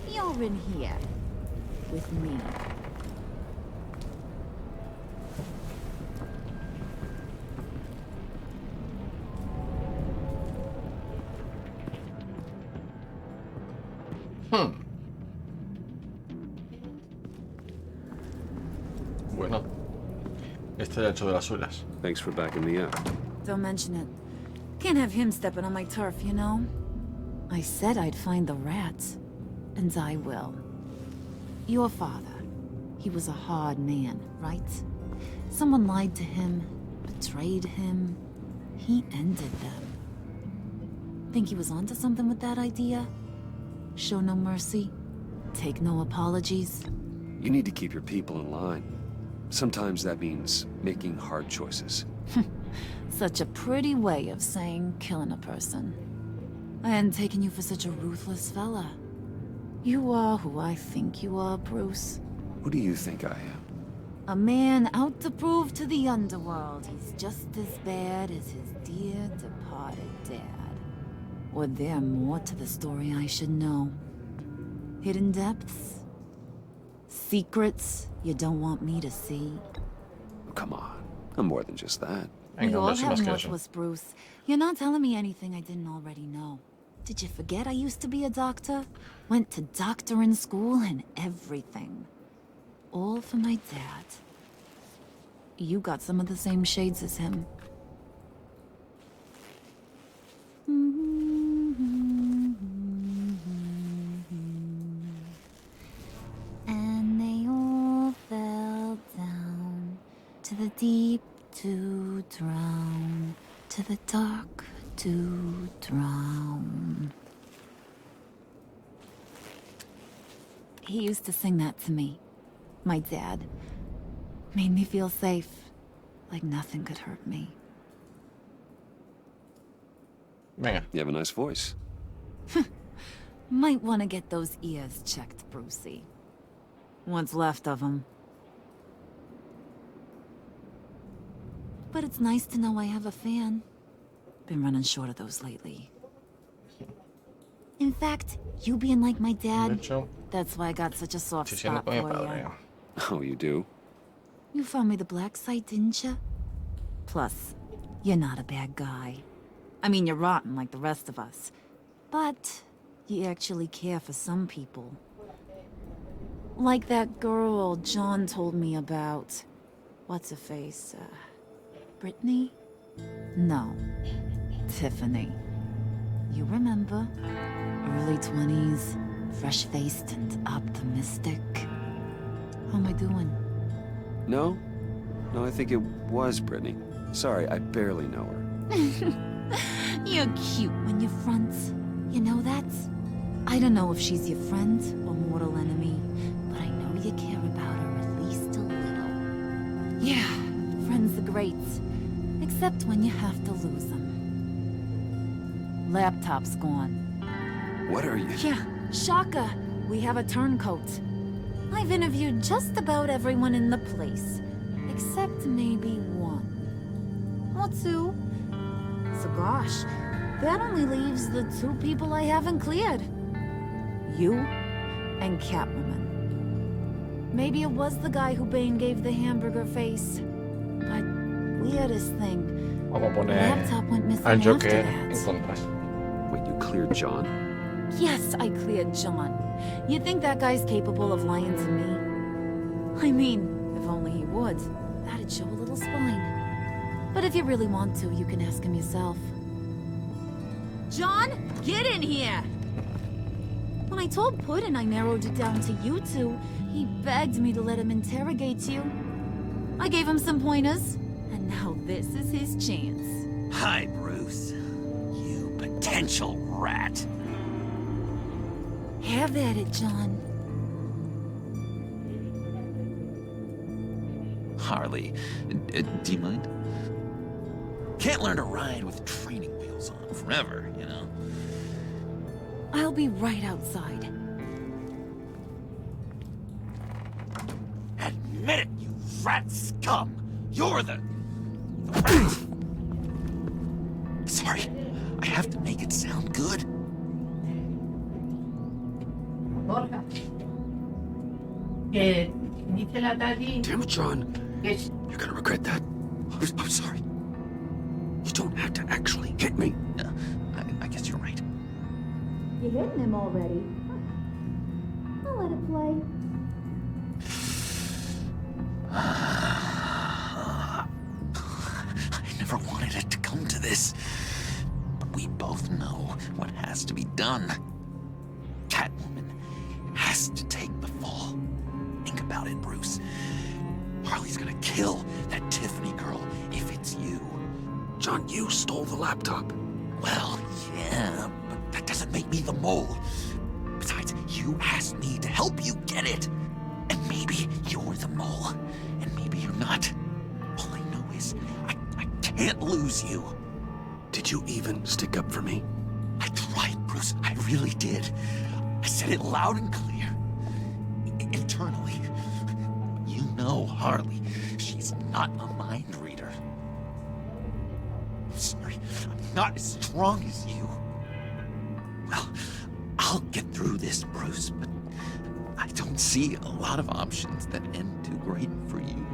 You're in here. With me. Bueno, este ya ha hecho de las suyas. Thanks for backing me up. Don't mention it. Can't have him stepping on my turf, you know? I said I'd find the rats. And I will. Your father. He was a hard man, right? Someone lied to him, betrayed him. He ended them. Think he was onto something with that idea? Show no mercy? Take no apologies? You need to keep your people in line. Sometimes that means making hard choices. Such a pretty way of saying killing a person. I hadn't taken you for such a ruthless fella. You are who I think you are, Bruce. Who do you think I am? A man out to prove to the underworld he's just as bad as his dear departed dad. Or there more to the story I should know. Hidden depths? Secrets you don't want me to see? Come on, I'm more than just that. We all have more to us, Bruce. You're not telling me anything I didn't already know. Did you forget I used to be a doctor? Went to doctoring school and everything. All for my dad. You got some of the same shades as him. And they all fell down to the deep to drown, to the dark to drown. He used to sing that to me. My dad. Made me feel safe. Like nothing could hurt me. Venga. You have a nice voice. Might want to get those ears checked, Brucey. What's left of them. But it's nice to know I have a fan. Been running short of those lately. In fact, you being like my dad, that's why I got such a soft spot for you. Oh, you do? You found me the black site, didn't you? Plus, you're not a bad guy. I mean, you're rotten like the rest of us. But you actually care for some people. Like that girl John told me about. What's her face? Brittany? No. Tiffany. You remember? Early 20s, fresh-faced and optimistic. How am I doing? No, I think it was Brittany. Sorry, I barely know her. You're cute when you front. You know that? I don't know if she's your friend or mortal enemy, but I know you care about her at least a little. Yeah, friends are great. Except when you have to lose them. Laptop's gone. What are you? Yeah, shocker. We have a turncoat. I've interviewed just about everyone in the place. Except maybe one. Or two. So gosh, that only leaves the two people I haven't cleared. You and Catwoman. Maybe it was the guy who Bane gave the hamburger face. But weirdest thing, Vamos a the poner laptop went missing al after Joker that. en contras. Wait, you cleared John? Yes, I cleared John. You think that guy's capable of lying to me? I mean, if only he would. That'd show a little spine. But if you really want to, you can ask him yourself. John, get in here! When I told Puddin' I narrowed it down to you two, he begged me to let him interrogate you. I gave him some pointers, and now this is his chance. Hi, Bruce. You potential rat. Have at it, John. Harley, do you mind? Can't learn to ride with training wheels on forever, you know? I'll be right outside. Admit it, you rat scum! You're the rat! Sorry, I have to make it sound good. Borja. Que dice la daddy. Damn it, John. You're gonna regret that. I'm sorry. You don't have to actually hit me. I guess you're right. You hitting him already? I'll let it play. I never wanted it to come to this. But we both know what has to be done. Catwoman has to take the fall. Think about it, Bruce. Harley's gonna kill that Tiffany girl if it's you. John, you stole the laptop. Well, yeah, but that doesn't make me the mole. Besides, you asked me to help you get it. And maybe you're the mole, and maybe you're not. All I know is I can't lose you. Did you even stick up for me? I tried, Bruce. I really did. I said it loud and clear. Internally. You know Harley. She's not a mind reader. I'm sorry. I'm not as strong as you. Well, I'll get through this, Bruce, but I don't see a lot of options that end too great for you.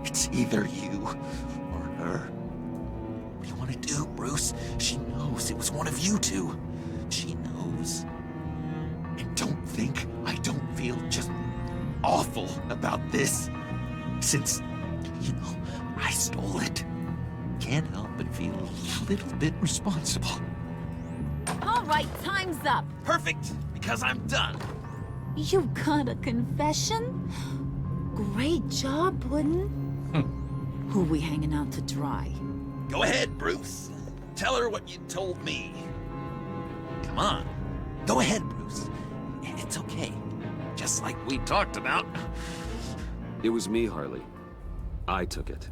It's either you or her. What do you want to do, Bruce? She knows it was one of you two. She knows. And don't think I don't feel just awful about this. Since, I stole it. Can't help but feel a little bit responsible. All right, time's up. Perfect, because I'm done. You got a confession? Great job, Puddin'. Who we hanging out to dry? Go ahead, Bruce. Tell her what you told me. Come on. Go ahead, Bruce. It's okay. Just like we talked about. It was me, Harley. I took it.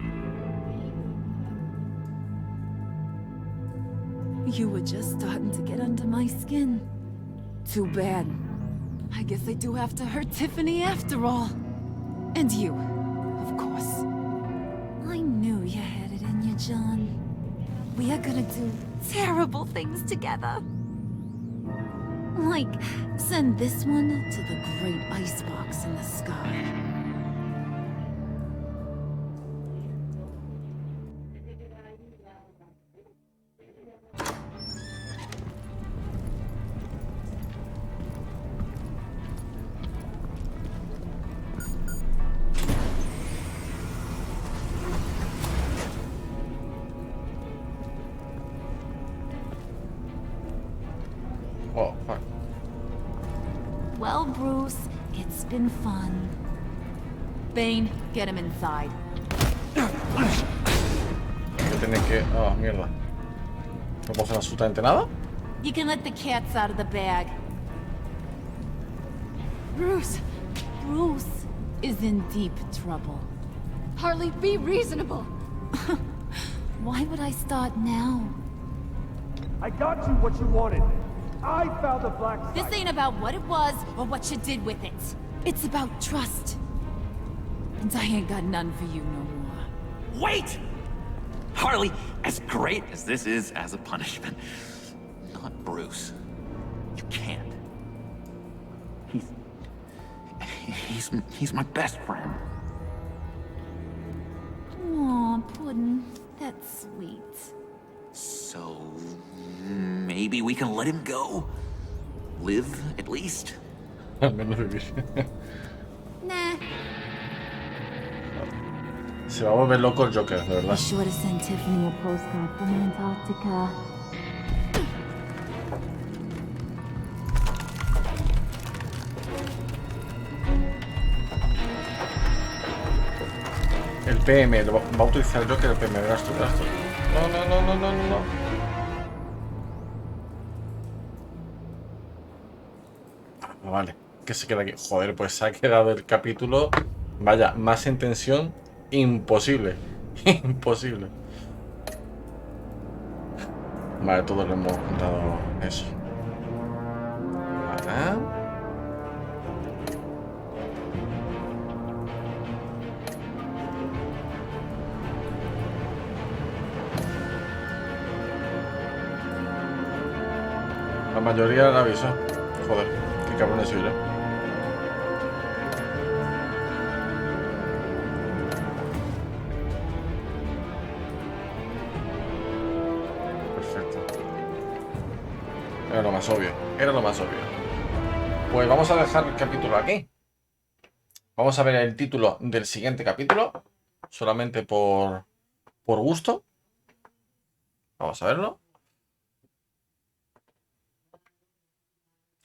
You were just starting to get under my skin. Too bad. I guess I do have to hurt Tiffany after all. And you, of course. I knew you had it in you, John. We are gonna do terrible things together. Like, send this one to the great icebox in the sky. Oh, fuck. Well, Bruce, it's been fun. Bane, get him inside. Que tiene que... Oh, mierda. ¿No puedo hacer absolutamente nada? You can let the cats out of the bag. Bruce is in deep trouble. Harley, be reasonable. Why would I start now? I got you what you wanted. I found the black site. This ain't about what it was or what you did with it. It's about trust. And I ain't got none for you no more. Wait! Harley, as great as this is as a punishment, not Bruce. You can't. He's my best friend. Aw, Puddin', that's sweet. So maybe we can let him go? Live, at least? Al menos vivir. Nah. Se va a volver loco el Joker, de Be verdad. sure to send Tiffany a postcard from Antarctica. El PM, lo va a utilizar el Joker, el PM, verás tú, verás tú. No. Vale, que se queda aquí. Joder, pues se ha quedado el capítulo. Vaya, más en tensión, imposible. Imposible. Vale, todos le hemos contado eso. Vale. La mayoría la avisó. Joder, qué cabrones soy yo. Perfecto. Era lo más obvio. Era lo más obvio. Pues vamos a dejar el capítulo aquí. Vamos a ver el título del siguiente capítulo. Solamente por gusto. Vamos a verlo.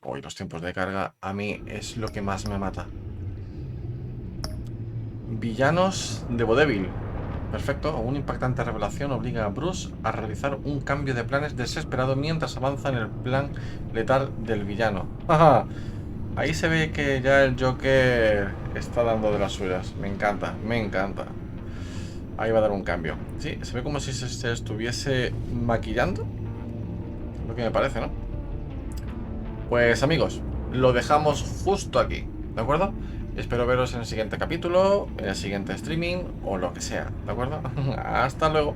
Hoy los tiempos de carga a mí es lo que más me mata. Villanos de Vodevil. Perfecto. Una impactante revelación obliga a Bruce a realizar un cambio de planes desesperado mientras avanza en el plan letal del villano. Ahí se ve que ya el Joker está dando de las suyas. Me encanta, me encanta. Ahí va a dar un cambio. Sí, se ve como si se estuviese maquillando. Lo que me parece, ¿no? Pues amigos, lo dejamos justo aquí, ¿de acuerdo? Espero veros en el siguiente capítulo, en el siguiente streaming o lo que sea, ¿de acuerdo? Hasta luego.